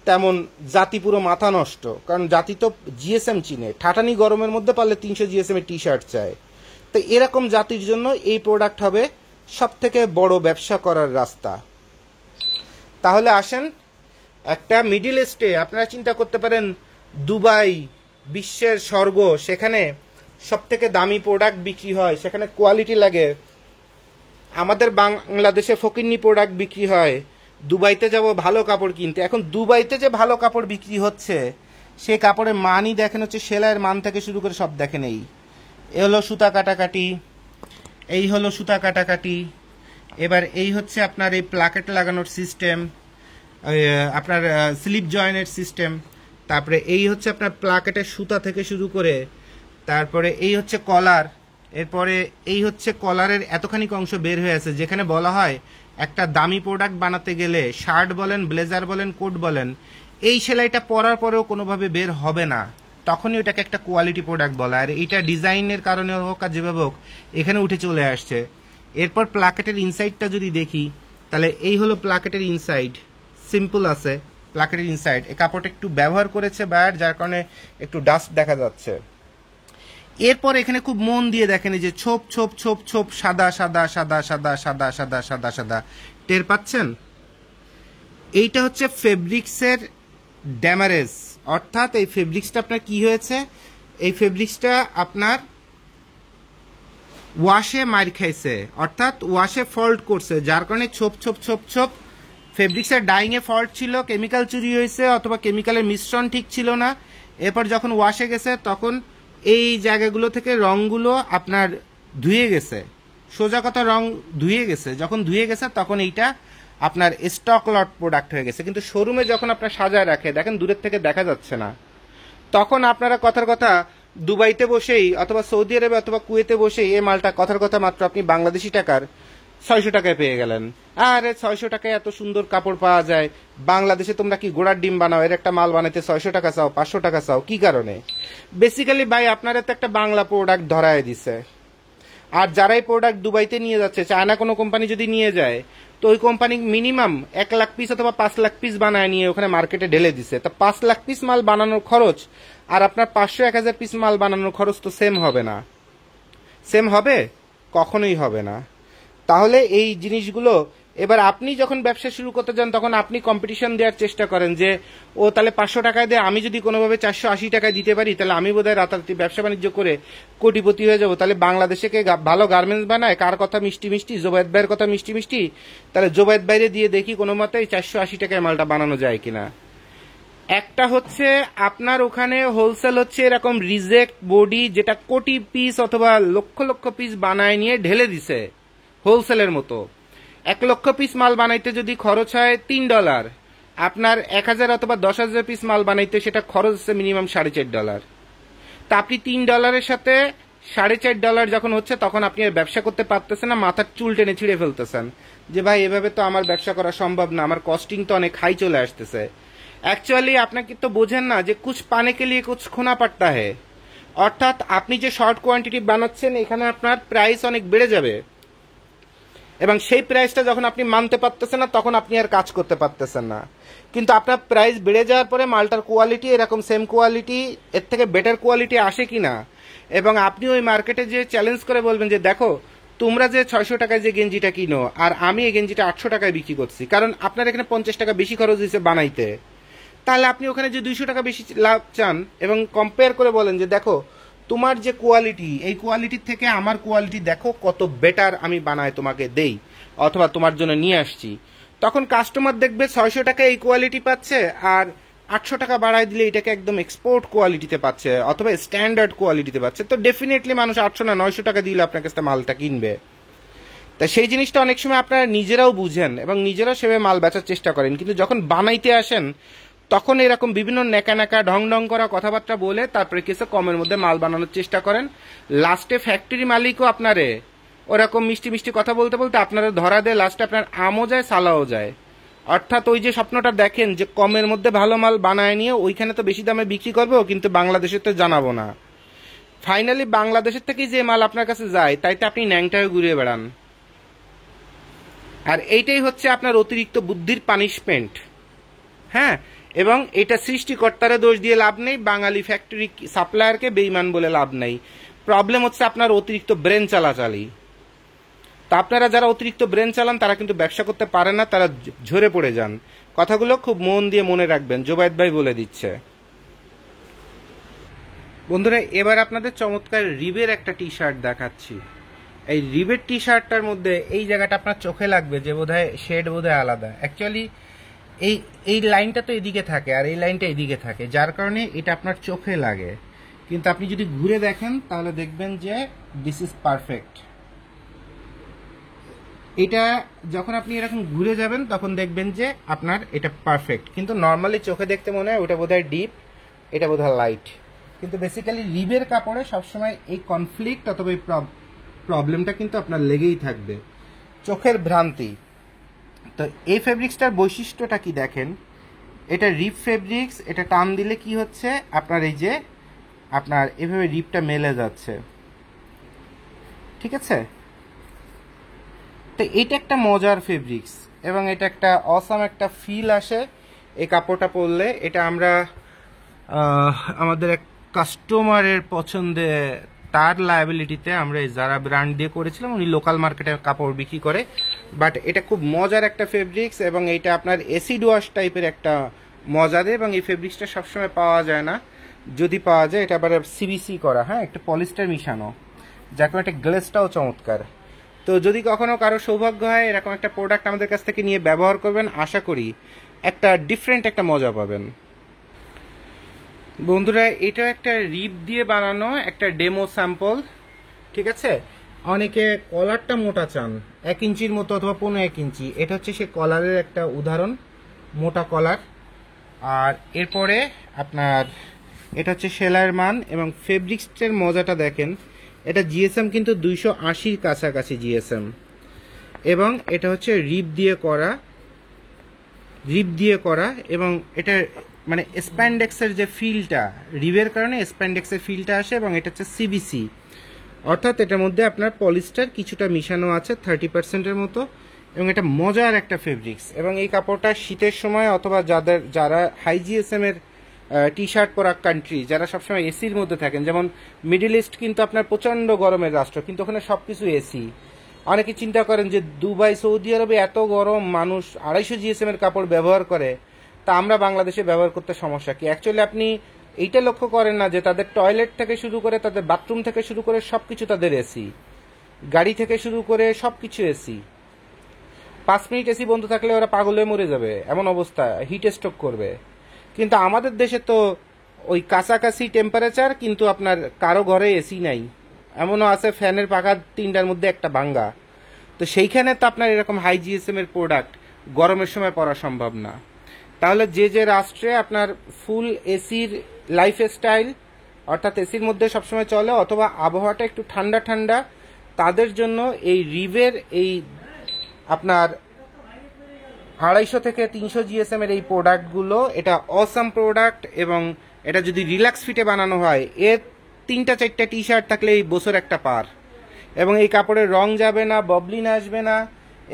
তেমন জাতি পুরো মাথা নষ্ট, কারণ জাতি তো জিএসএম চিনে, ঠাটানি গরমের মধ্যে পারলে 300 জিএসএম এর টি শার্ট চায়। তো এরকম জাতির জন্য এই প্রোডাক্ট হবে সব থেকে বড় ব্যবসা করার রাস্তা। তাহলে আসেন একটা মিডিল ইস্টে, আপনারা চিন্তা করতে পারেন দুবাই বিশ্বের স্বর্গ, সেখানে সব থেকে দামি প্রোডাক্ট বিক্রি হয়, সেখানে কোয়ালিটি লাগে। আমাদের বাংলাদেশে ফকিন্নি প্রোডাক্ট বিক্রি হয়, দুবাইতে যাব ভালো কাপড় কিনতে। এখন দুবাইতে যে ভালো কাপড় বিক্রি হচ্ছে সে কাপড়ের মানই দেখেন হচ্ছে সেলাইয়ের মান থেকে শুরু করে সব দেখেন। এই হলো সুতা কাটাকাটি, এই হলো সুতা কাটাকাটি, এবার এই হচ্ছে আপনার এই প্লাকেট লাগানোর সিস্টেম, আপনার স্লিপ জয়েনের সিস্টেম, তারপরে এই হচ্ছে আপনার প্লাকেটের সুতা থেকে শুরু করে, তারপরে এই হচ্ছে কলার, এরপরে এই হচ্ছে কলারের এতখানি অংশ বের হয়ে আছে, যেখানে বলা হয় একটা দামি প্রোডাক্ট বানাতে গেলে শার্ট বলেন, ব্লেজার বলেন, কোট বলেন, এই সেলাইটা পরার পরেও কোনোভাবে বের হবে না, তখনই ওটাকে একটা কোয়ালিটি প্রোডাক্ট বলা। আর এটা ডিজাইনের কারণে হোক আর যেভাবে হোক এখানে উঠে চলে আসছে। এরপর প্লাকেটের ইনসাইডটা যদি দেখি তাহলে এই হলো প্লাকেটের ইনসাইড, সিম্পল আছে, প্লাকেটের ইনসাইড, এই কাপড়টা একটু ব্যবহার করেছে বায়ার, যার কারণে একটু ডাস্ট দেখা যাচ্ছে। এরপর এখানে খুব মন দিয়ে দেখেন এই যে ছোপ ছোপ ছোপ ছোপ সাদা সাদা সাদা সাদা সাদা সাদা সাদা সাদা, টের পাচ্ছেন? এইটা হচ্ছে ফেব্রিক্সের ড্যামারেজ, অর্থাৎ এই ফেব্রিক্সটা আপনার কি হয়েছে, এই ফেব্রিক্সটা আপনার ওয়াশে মার খাইছে, অর্থাৎ ওয়াশে ফল্ট করছে, যার কারণে ছোপ ছোপ ছোপ ছোপ ফেব্রিক্সের ডাইংয়ে ফল্ট ছিল, কেমিক্যাল চুরি হয়েছে অথবা কেমিক্যালের মিশ্রণ ঠিক ছিল না। এরপর যখন ওয়াশে গেছে তখন এই জায়গাগুলো থেকে রঙগুলো আপনার ধুয়ে গেছে, সোজা কথা রং ধুয়ে গেছে, যখন ধুয়ে গেছে তখন এইটা আপনার স্টক লট প্রোডাক্ট হয়ে গেছে। কিন্তু শোরুমে যখন আপনার সাজায় রাখে, দেখেন দূরের থেকে দেখা যাচ্ছে না, তখন আপনারা কথার কথা দুবাইতে বসেই অথবা সৌদি আরবে অথবা কুয়েতে বসেই এই মালটা কথার কথা মাত্র আপনি বাংলাদেশি টাকার 600 টাকায় পেয়ে গেলেন। আরে 600 টাকায় এত সুন্দর কাপড় পাওয়া যায়, বাংলাদেশে তোমরা কি গোড়ার ডিম বানাও, এর একটা মাল বানাইতে 600 টাকা চাও, 500 টাকা চাও, কি কারণে? বেসিক্যালি ভাই আপনারা তো একটা বাংলা প্রোডাক্ট ধরায় দিছে। আর যারাই প্রোডাক্ট দুবাইতে নিয়ে যাচ্ছে, চায়না কোনো কোম্পানি যদি নিয়ে যায়, তো ওই কোম্পানি মিনিমাম 1 লাখ পিস অথবা 5 লাখ পিস বানায় নিয়ে ওখানে মার্কেটে ঢেলে দিছে। তা 5 লাখ পিস মাল বানানোর খরচ আর আপনার 500-1000 পিস মাল বানানোর খরচ তো সেম হবে না। সেম হবে? কখনোই হবে না। তাহলে এই জিনিসগুলো এবার আপনি যখন ব্যবসা শুরু করতে যান তখন আপনি কম্পিটিশন দেওয়ার চেষ্টা করেন যে ও তাহলে 500 টাকায় দেয়, আমি যদি কোনোভাবে 480 টাকায় দিতে পারি তাহলে আমি বোধহয় রাতারাতি ব্যবসা বাণিজ্য করে কোটিপতি হয়ে যাবো। তাহলে বাংলাদেশে কে ভালো গার্মেন্টস বানায়, কার কথা মিষ্টি মিষ্টি, জোবায়েদ ভাইয়ের কথা মিষ্টি মিষ্টি, তাহলে জোবায়েদ বাইরে দিয়ে দেখি কোনো মতেই 480 টাকায় মালটা বানানো যায় কিনা। একটা হচ্ছে আপনার ওখানে হোলসেল হচ্ছে এরকম রিজেক্ট বডি, যেটা কোটি পিস অথবা লক্ষ লক্ষ পিস বানায় নিয়ে ঢেলে দিছে হোলসেলের মতো। 1 লক্ষ পিস মাল বানাইতে যদি খরচ হয় $3, আপনার 1000 অথবা 10,000 পিস মাল বানাইতে সেটা খরচ হচ্ছে মিনিমাম $4.5। তা আপনি $3 সাথে $4.5 যখন হচ্ছে তখন আপনি আর ব্যবসা করতে পারতেছেন না, মাথার চুল টেনে ছিঁড়ে ফেলতেছেন যে ভাই এভাবে তো আমার ব্যবসা করা সম্ভব না, আমার কস্টিং তো অনেক হাই চলে আসতেছে। অ্যাকচুয়ালি আপনাকে তো বোঝেন না যে কুছ পানে কে লিয়ে কুছ খোনা পড়তা হে, অর্থাৎ আপনি যে শর্ট কোয়ান্টিটি বানাচ্ছেন এখানে আপনার প্রাইস অনেক বেড়ে যাবে, এবং সেই প্রাইসটা যখন আপনি মানতে পারতেছেন না তখন আপনি আর কাজ করতে পারতেছেন না। কিন্তু আপনার প্রাইস বেড়ে যাওয়ার পরে মালটার কোয়ালিটি এরকম সেম কোয়ালিটি, এর থেকে বেটার কোয়ালিটি আসে কিনা, এবং আপনি ওই মার্কেটে যে চ্যালেঞ্জ করে বলবেন যে দেখো তোমরা যে 600 টাকায় যে গেঞ্জিটা কিনো আর আমি এই গেঞ্জিটা 800 টাকায় বিক্রি করছি, কারণ আপনার এখানে 50 টাকা বেশি খরচ হয়েছে বানাইতে, তাহলে আপনি ওখানে যে 200 টাকা বেশি লাভ চান এবং কম্পেয়ার করে বলেন যে দেখো তোমার যে কোয়ালিটি, এই কোয়ালিটির থেকে আমার কোয়ালিটি দেখো কত বেটার আমি বানায় তোমাকে দেই অথবা তোমার জন্য নিয়ে আসছি, তখন কাস্টমার দেখবে 600 টাকা এই কোয়ালিটি পাচ্ছে আর 800 টাকা বাড়ায় দিলে এটাকে একদম এক্সপোর্ট কোয়ালিটিতে পাচ্ছে অথবা স্ট্যান্ডার্ড কোয়ালিটিতে পাচ্ছে। তো ডেফিনেটলি মানুষ 800 না 900 টাকা দিলে আপনার কাছে মালটা কিনবে। তা সেই জিনিসটা অনেক সময় আপনারা নিজেরাও বুঝেন এবং নিজেরাও সেভাবে মাল বেচার চেষ্টা করেন, কিন্তু যখন বানাইতে আসেন তখন এরকম বিভিন্ন নেকা নেকা ঢং ঢং করা কথাবার্তা বলে তারপরে কিছু কমের মধ্যে মাল বানানোর চেষ্টা করেন। লাস্টে ফ্যাক্টরি মালিকও আপনারে ওরকম মিষ্টি মিষ্টি কথা বলতে বলতে আপনারা ধরা দেয়, লাস্টে আপনার আমও যায় সালাও যায়। অর্থাৎ ওই যে স্বপ্নটা দেখেন যে কমের মধ্যে ভালো মাল বানায় নিয়ে ওইখানে তো বেশি দামে বিক্রি করবো কিন্তু বাংলাদেশে তো জানাবো না, ফাইনালি বাংলাদেশের থেকে যে মাল আপনার কাছে যায় তাইতে আপনি ন্যাংটায় ঘুরিয়ে বেড়ান। আর এইটাই হচ্ছে আপনার অতিরিক্ত বুদ্ধির পানিশমেন্ট। হ্যাঁ, এবং এটা সৃষ্টিকর্তারা দোষ দিয়ে লাভ নেই, বাঙালি ফ্যাক্টরি সাপ্লায়ারকে বেইমান বলে লাভ নেই। প্রবলেম হচ্ছে আপনার অতিরিক্ত ব্রেন চালাচালি। তা আপনারা যারা অতিরিক্ত ব্রেন চালান তারা কিন্তু ব্যবসা করতে পারে না, তারা ঝরে পড়ে যান। কথাগুলো খুব মন দিয়ে মনে রাখবেন, জোবায়েদ ভাই বলে দিচ্ছে। বন্ধুরা এবার আপনাদের চমৎকার রিবের একটা টি শার্ট দেখাচ্ছি। এই রিবের টি শার্টটার মধ্যে এই জায়গাটা আপনার চোখে লাগবে যে বোধহয় শেড বোধহয় আলাদা, অ্যাকচুয়ালি এই লাইনটা তো এদিকে থাকে আর এই লাইনটা এদিকে থাকে, যার কারণে এটা আপনার চোখে লাগে, কিন্তু আপনি যদি ঘুরে দেখেন তাহলে দেখবেন যে দিস ইজ পারফেক্ট। এটা যখন আপনি এরকম ঘুরে যাবেন তখন দেখবেন যে আপনার এটা পারফেক্ট, কিন্তু নর্মালি চোখে দেখতে মনে হয় ওটা বোধহয় ডিপ, এটা বোধহয় লাইট, কিন্তু বেসিক্যালি রিবের কাপড়ে সবসময় এই কনফ্লিক্ট অথবা এই প্রবলেমটা কিন্তু আপনার লেগেই থাকবে, চোখের ভ্রান্তি। তো এই ফেব্রিক্সটার বৈশিষ্ট্যটা কি দেখেন, এটা রিপ ফেব্রিক্স, এটা টান দিলে কি হচ্ছে আপনার এই যে আপনার এভাবে রিপটা মেলে যাচ্ছে, ঠিক আছে। তো এটা একটা মজার ফেব্রিক্স এবং এটা একটা অসাম একটা ফিল আসে এই কাপড়টা পরলে এটা আমরা আমাদের এক কাস্টমারের পছন্দে, তার লায়াবিলিটিতে আমরা এই যারা ব্র্যান্ড দিয়ে করেছিলাম। উনি লোকাল মার্কেটে কাপড় বিক্রি করে, বাট এটা খুব মজার একটা ফেব্রিক্স এবং এটা আপনার অ্যাসিড ওয়াশ টাইপের একটা মজা দেয় এবং এই ফেব্রিক্সটা সবসময় পাওয়া যায় না, যদি পাওয়া যায় এটা আবার সিবিসি করা, হ্যাঁ, একটা পলিস্টার মিশানো, যার কারণে একটা গ্লেসটাও চমৎকার। তো যদি কখনো কারো সৌভাগ্য হয় এরকম একটা প্রোডাক্ট আমাদের কাছ থেকে নিয়ে ব্যবহার করবেন, আশা করি একটা ডিফারেন্ট একটা মজা পাবেন। বন্ধুরা, এটাও একটা রিপ দিয়ে বানানো একটা ডেমো স্যাম্পল, ঠিক আছে। অনেকে কলারটা মোটা চান, 1 ইঞ্চির মতো অথবা 1.5 ইঞ্চি, এটা হচ্ছে সে কলারের একটা উদাহরণ, মোটা কলার। আর এরপরে আপনার এটা হচ্ছে সেলাইয়ের মান এবং ফেব্রিক্সের মজাটা দেখেন। এটা জিএসএম কিন্তু 280-র কাছাকাছি জিএসএম, এবং এটা হচ্ছে রিপ দিয়ে করা এবং এটা মানে স্প্যান্ডেক্সের যে ফিলটা, রিবের কারণে স্প্যান্ডেক্সের ফিলটা আসে, এবং এটা হচ্ছে সিবিসি, অর্থাৎ এটার মধ্যে আপনার পলিস্টার কিছুটা মিশানো আছে 30%-এর মতো, এবং এটা মজার একটা ফেব্রিক্স। এবং এই কাপড়টা শীতের সময় অথবা যারা হাই জিএসএম এর টি শার্ট পরা কান্ট্রি, যারা সবসময় এসির মধ্যে থাকেন, যেমন মিডল ইস্ট কিন্তু আপনার প্রচণ্ড গরমের রাষ্ট্র, কিন্তু ওখানে সব কিছু এসি। অনেকে চিন্তা করেন যে দুবাই, সৌদি আরবে এত গরম, মানুষ 250 জিএসএম এর কাপড় ব্যবহার করে, তা আমরা বাংলাদেশে ব্যবহার করতে সমস্যা কি? অ্যাকচুয়ালি আপনি এইটা লক্ষ্য করেন না যে তাদের টয়লেট থেকে শুরু করে, তাদের বাথরুম থেকে শুরু করে সবকিছু তাদের এসি, গাড়ি থেকে শুরু করে সবকিছু এসি। 5 মিনিট এসি বন্ধ থাকলে ওরা পাগল হয়ে মরে যাবে, এমন অবস্থা, হিট স্ট্রোক করবে। কিন্তু আমাদের দেশে তো ওই কাছাকাছি টেম্পারেচার, কিন্তু আপনার কারো ঘরে এসি নাই, এমনও আছে ফ্যানের পাখা 3টার মধ্যে একটা ভাঙ্গা। তো সেইখানে তো আপনার এরকম হাই জিএসএম এর প্রোডাক্ট গরমের সময় পরা সম্ভব না। তাহলে যে রাষ্ট্রে আপনার ফুল এসির লাইফস্টাইল, অর্থাৎ এসির মধ্যে সবসময় চলে অথবা আবহাওয়াটা একটু ঠান্ডা ঠান্ডা, তাদের জন্য এই রিভের এই আপনার 250 থেকে 300 জিএসএম এর এই প্রোডাক্টগুলো, এটা অসাম প্রোডাক্ট। এবং এটা যদি রিল্যাক্স ফিটে বানানো হয়, এর 3-4টা টি শার্ট থাকলে এই বছর একটা পার। এবং এই কাপড়ের রং যাবে না, ববলিন আসবে না,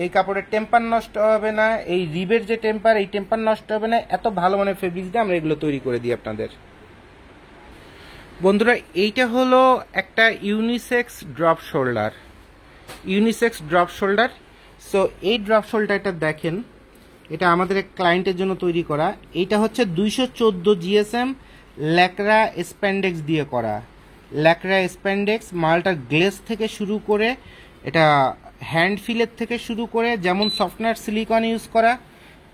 এই কাপড়ের টেম্পার নষ্ট হবে না, এই রিবের যে টেম্পার, এই টেম্পার নষ্ট হবে না। এত ভালো মানের ফেব্রিক্স দিয়ে আমরা এগুলো তৈরি করে দিই আপনাদের। বন্ধুরা, এইটা হলো একটা ইউনিসেক্স ড্রপ শোল্ডার। সো এই ড্রপ শোল্ডারটা দেখেন, এটা আমাদের এক ক্লায়েন্টের জন্য তৈরি করা। এইটা হচ্ছে 214 জিএসএম ল্যাকড়া স্প্যান্ডেক্স দিয়ে করা। ল্যাকড়া স্প্যান্ডেক্স মালটার গ্লেস থেকে শুরু করে, এটা হ্যান্ড ফিলের থেকে শুরু করে, যেমন সফটনার সিলিকন ইউজ করা,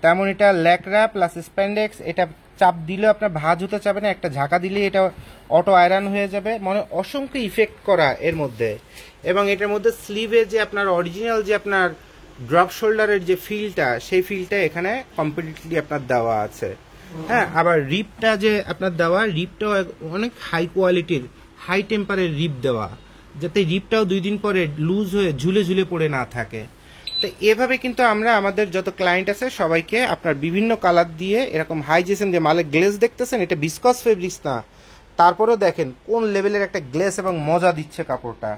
তেমন এটা ল্যাকড়া প্লাস স্প্যান্ডেক্স। এটা চাপ দিলেও আপনার ভাঁজ হতে চাবে না, একটা ঝাঁকা দিলেই এটা অটো আয়রন হয়ে যাবে, মানে অসংখ্য ইফেক্ট করা এর মধ্যে। এবং এটার মধ্যে স্লিভে যে আপনার অরিজিনাল যে আপনার ড্রপ শোল্ডারের যে ফিলটা, সেই ফিলটা এখানে কমপ্লিটলি আপনার দেওয়া আছে। হ্যাঁ, আবার রিপটা যে আপনার দেওয়া, রিপটাও অনেক হাই কোয়ালিটির, হাই টেম্পারের রিপ দেওয়া, যাতে রিপটাও 2 দিন পরে লুজ হয়ে ঝুলে ঝুলে পড়ে না থাকে। তো এভাবে কিন্তু আমরা আমাদের যত ক্লায়েন্ট আছে সবাইকে আপনার বিভিন্ন কালার দিয়ে এরকম হাই জিএসএম যে মালের গ্লেজ দেখতেছেন, এটা বিসকস ফেব্রিক্স না, তারপরেও দেখেন কোন লেভেলের একটা গ্লেস এবং মজা দিচ্ছে কাপড়টা।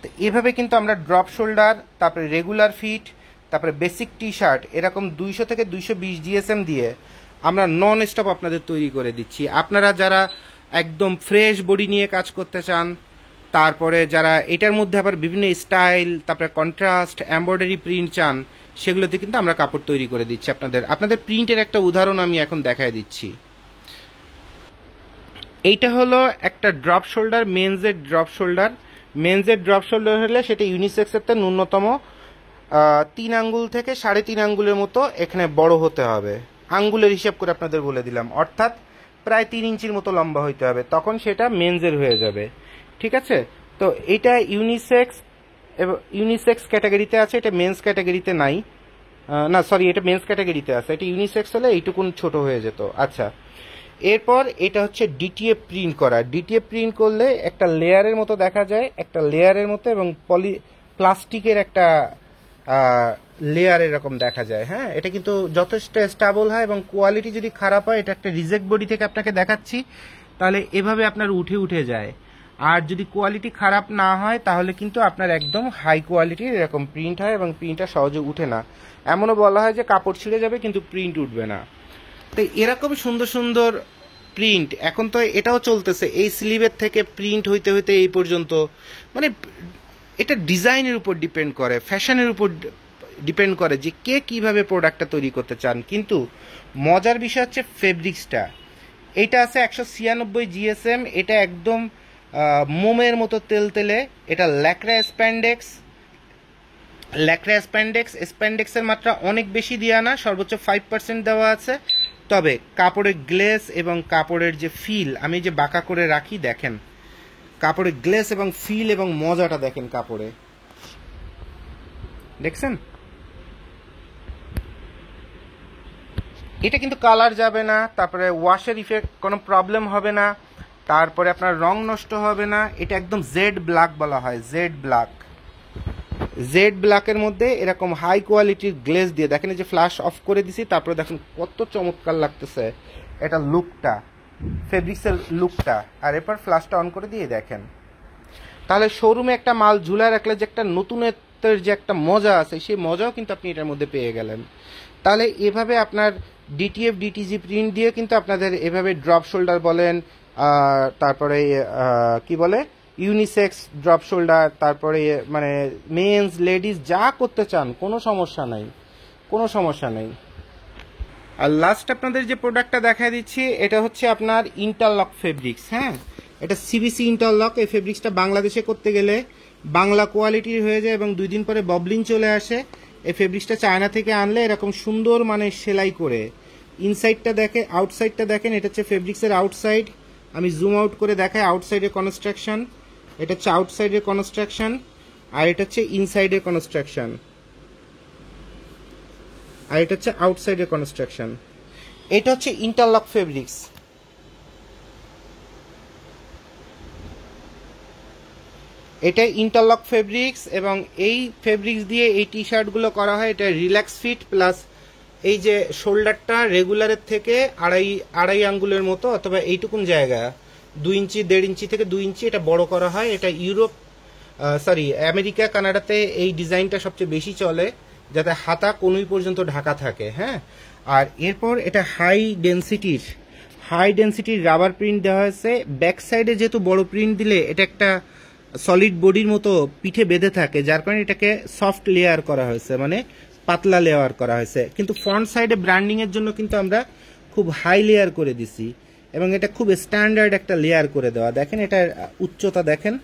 তো এভাবে কিন্তু আমরা ড্রপ শোল্ডার, তারপরে রেগুলার ফিট, তারপরে বেসিক টি শার্ট, এরকম 200 থেকে 220 জিএসএম দিয়ে আমরা নন স্টপ আপনাদের তৈরি করে দিচ্ছি। আপনারা যারা একদম ফ্রেশ বডি নিয়ে কাজ করতে চান, তারপরে যারা এটার মধ্যে আবার বিভিন্ন স্টাইল, তারপরে কন্ট্রাস্ট, এমব্রয়ডারি প্রিন্ট চান, সেগুলোতে কিন্তু আমরা কাপড় তৈরি করে দিচ্ছি আপনাদের প্রিন্টের একটা উদাহরণ আমি এখন দেখায় দিচ্ছি। এইটা হলো একটা ড্রপ শোল্ডার, মেন্সের ড্রপ শোল্ডার হলে সেটা ইউনিসেক্সের ন্যূনতম 3 আঙ্গুল থেকে 3.5 আঙ্গুলের মতো এখানে বড় হতে হবে। আঙ্গুলের হিসাব করে আপনাদের বলে দিলাম, অর্থাৎ প্রায় 3 ইঞ্চির মতো লম্বা হইতে হবে, তখন সেটা মেন্সের হয়ে যাবে। ঠিক আছে, তো এটা ইউনিসেক্স ক্যাটাগরিতে আছে, এটা মেন্স ক্যাটাগরিতে নাই, না সরি, এটা মেন্স ক্যাটাগরিতে আছে। এটা ইউনিসেক্স হলে এইটুকুন ছোট হয়ে যেত। আচ্ছা, এরপর এটা হচ্ছে ডিটিএফ প্রিন্ট করা। ডিটিএফ প্রিন্ট করলে একটা লেয়ারের মতো দেখা যায়, একটা লেয়ারের মতো, এবং প্লাস্টিকের একটা লেয়ার এরকম দেখা যায়। হ্যাঁ, এটা কিন্তু যথেষ্ট স্টেবল হয়, এবং কোয়ালিটি যদি খারাপ হয়, এটা একটা রিজেক্ট বডি থেকে আপনাকে দেখাচ্ছি, তাহলে এভাবে আপনার উঠে যায়। আর যদি কোয়ালিটি খারাপ না হয়, তাহলে কিন্তু আপনার একদম হাই কোয়ালিটির এরকম প্রিন্ট হয়, এবং প্রিন্টটা সহজে উঠে না। এমনও বলা হয় যে কাপড় ছিঁড়ে যাবে কিন্তু প্রিন্ট উঠবে না। তো এরকম সুন্দর সুন্দর প্রিন্ট এখন তো এটাও চলতেছে, এই স্লিভের থেকে প্রিন্ট হইতে হইতে এই পর্যন্ত, মানে এটা ডিজাইনের উপর ডিপেন্ড করে, ফ্যাশনের উপর ডিপেন্ড করে যে কে কিভাবে প্রোডাক্টটা তৈরি করতে চান। কিন্তু মজার বিষয় হচ্ছে ফেব্রিক্সটা, এটা আছে 196 জিএসএম, এটা একদম মোমের মতো তেলতেলে, এটা ল্যাকড়া স্প্যান্ডেক্স, স্প্যান্ডেক্সের মাত্রা অনেক বেশি দেওয়া না, সর্বোচ্চ 5% দেওয়া আছে। তবে কাপড়ের গ্লেস এবং কাপড়ের যে ফিল, আমি যে বাঁকা করে রাখি দেখেন, কাপড়ের গ্লেস এবং ফিল এবং মজাটা দেখেন কাপড়ে, দেখছেন? এটা কিন্তু কালার যাবে না, তারপরে ওয়াশের ইফেক্ট কোনো প্রবলেম হবে না, তারপরে আপনার রং নষ্ট হবে না। এটা একদম জেড ব্ল্যাক বলা হয়, জেড ব্ল্যাকের মধ্যে এরকম হাই কোয়ালিটির গ্লেজ দিয়ে দেখেন, এই যে ফ্ল্যাশ অফ করে দিছি, তারপরে দেখেন কত চমৎকার লাগতেছে এটা লুকটা, ফেব্রিক্সের লুকটা। আর এরপর ফ্ল্যাশটা অন করে দিয়ে দেখেন, তাহলে শোরুমে একটা মাল ঝুলায় রাখলে যে একটা নতুনত্বের যে একটা মজা আছে, সেই মজাও কিন্তু আপনি এটার মধ্যে পেয়ে গেলেন। তাহলে এভাবে আপনার ডিটিএফ ডিটিজি প্রিন্ট দিয়ে কিন্তু আপনাদের এভাবে ড্রপ শোল্ডার বলেন, তারপরে কি বলে ইউনিসেক্স ড্রপ শোল্ডার, তারপরে মানে মেন্স লেডিস যা করতে চান কোনো সমস্যা নাই। আর লাস্ট আপনাদের যে প্রোডাক্টটা দেখা দিচ্ছি, এটা হচ্ছে আপনার ইন্টারলক ফেব্রিক্স। হ্যাঁ, এটা সিবিসি ইন্টারলক। এই ফেব্রিক্সটা বাংলাদেশে করতে গেলে বাংলা কোয়ালিটির হয়ে যায় এবং 2 দিন পরে ববলিং চলে আসে। এই ফেব্রিক্সটা চায়না থেকে আনলে এরকম সুন্দর মানে সেলাই করে, ইনসাইডটা দেখে, আউটসাইডটা দেখেন, এটা হচ্ছে ফেব্রিক্সের আউটসাইড। আমি জুম আউট করে দেখাই আউটসাইডের কনস্ট্রাকশন, এটা হচ্ছে আউটসাইডের কনস্ট্রাকশন, আর এটা হচ্ছে ইনসাইডের কনস্ট্রাকশন, আর এটা হচ্ছে আউটসাইডের কনস্ট্রাকশন। এটা হচ্ছে ইন্টারলক ফেব্রিক্স। এটা ইন্টারলক ফেব্রিক্স এবং এই ফেব্রিক্স দিয়ে এই টি শার্টগুলো করা হয়। এটা রিল্যাক্স ফিট প্লাস এই যে শোল্ডারটা রেগুলারের থেকে আড়াই আঙ্গুলের মতো অথবা এইটুকুন জায়গা 2 ইঞ্চি 1.5 ইঞ্চি থেকে 2 ইঞ্চি এটা বড় করা হয়। এটা আমেরিকা কানাডাতে এই ডিজাইনটা সবচেয়ে বেশি চলে, যাতে হাতা কনুই পর্যন্ত ঢাকা থাকে। হ্যাঁ, আর এরপর এটা হাই ডেন্সিটির রাবার প্রিন্ট দেওয়া হয়েছে। ব্যাক সাইডে যেহেতু বড় প্রিন্ট দিলে এটা একটা সলিড বডির মতো পিঠে বেঁধে থাকে, যার কারণে এটাকে সফট লেয়ার করা হয়েছে, মানে পাতলা লেয়ার করা হয়েছে। কিন্তু ফ্রন্ট সাইডে ব্র্যান্ডিং এর জন্য কিন্তু আমরা খুব হাই লেয়ার করে দিছি এবং এটা খুব স্ট্যান্ডার্ড একটা লেয়ার করে দেওয়া। দেখেন এটার উচ্চতা দেখেন,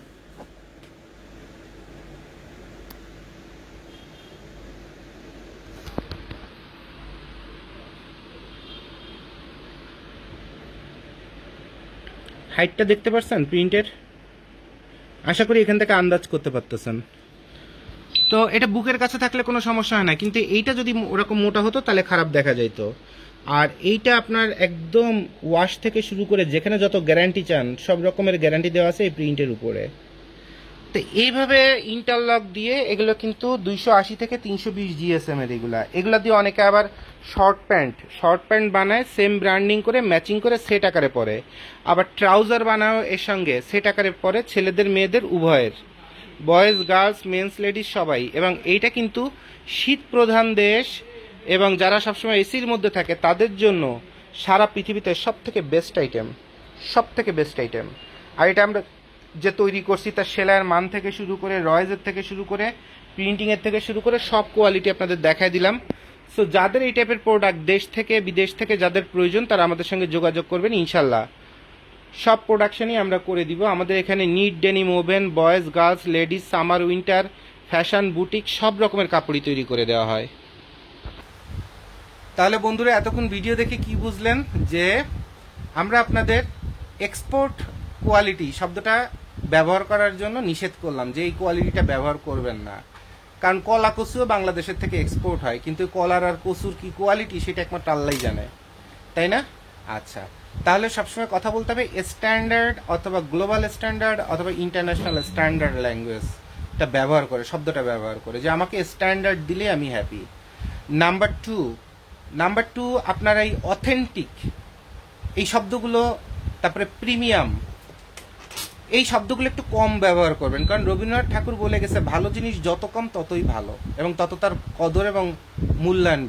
হাইটটা দেখতে পাচ্ছেন প্রিন্টের, আশা করি এখান থেকে আন্দাজ করতে পারতেছেন। তো এটা বুকের কাছে থাকলে কোনো সমস্যা হয় না, কিন্তু এইটা যদি ওরকম মোটা হতো তাহলে খারাপ দেখা যেত। আর এইটা আপনার একদম ওয়াশ থেকে শুরু করে যেখানে যত গ্যারান্টি চান সব রকমের গ্যারান্টি দেওয়া আছে এই প্রিন্টের উপরে। তো এইভাবে ইন্টারলক দিয়ে এগুলো কিন্তু 280 থেকে 320 জিএসএম এর এগুলা দিয়ে অনেকে আবার শর্ট প্যান্ট বানায়, সেম ব্র্যান্ডিং করে ম্যাচিং করে সেট আকারে পরে, আবার ট্রাউজার বানাও এর সঙ্গে সেট আকারে পরে, ছেলেদের মেয়েদের উভয়ের, বয়েজ গার্লস মেন্স লেডিস সবাই। এবং এইটা কিন্তু শীত প্রধান দেশ এবং যারা সবসময় এসির মধ্যে থাকে তাদের জন্য সারা পৃথিবীতে সব থেকে বেস্ট আইটেম। আর এটা আমরা যে তৈরি করছি তার সেলাইয়ের মান থেকে শুরু করে, রয়েজের থেকে শুরু করে, প্রিন্টিংয়ের থেকে শুরু করে সব কোয়ালিটি আপনাদের দেখাই দিলাম। সো যাদের এই টাইপের প্রোডাক্ট দেশ থেকে বিদেশ থেকে যাদের প্রয়োজন তারা আমাদের সঙ্গে যোগাযোগ করবেন, ইনশাল্লাহ সব প্রোডাকশনই আমরা করে দিব। আমাদের এখানে knit, denim, woven, boys girls ladies, summer winter, fashion, boutique সব রকমের কাপড়ই তৈরি করে দেওয়া হয়। তাহলে বন্ধুরা এতক্ষণ ভিডিও দেখে কি বুঝলেন, যে আমরা আপনাদের এক্সপোর্ট কোয়ালিটি শব্দটা ব্যবহার করার জন্য নিষেধ করলাম, যে এই কোয়ালিটিটা ব্যবহার করবেন না, কারণ কলা কচুও বাংলাদেশের থেকে এক্সপোর্ট হয়, কিন্তু কলার আর কচুর কি কোয়ালিটি সেটা একমাত্র আল্লাহই জানে, তাই না? আচ্ছা, তাহলে সবসময় কথা বলতে হবে স্ট্যান্ডার্ড অথবা গ্লোবাল স্ট্যান্ডার্ড অথবা ইন্টারন্যাশনাল স্ট্যান্ডার্ড ল্যাঙ্গুয়েজটা ব্যবহার করে, শব্দটা ব্যবহার করে, যে আমাকে স্ট্যান্ডার্ড দিলে আমি হ্যাপি। নাম্বার টু আপনারা এই অথেন্টিক এই শব্দগুলো, তারপরে প্রিমিয়াম এই শব্দগুলো একটু কম ব্যবহার করবেন, কারণ রবীন্দ্রনাথ ঠাকুর বলে গেছে ভালো জিনিস যত কম ততই ভালো এবং তত তার কদর এবং মূল্যায়ন।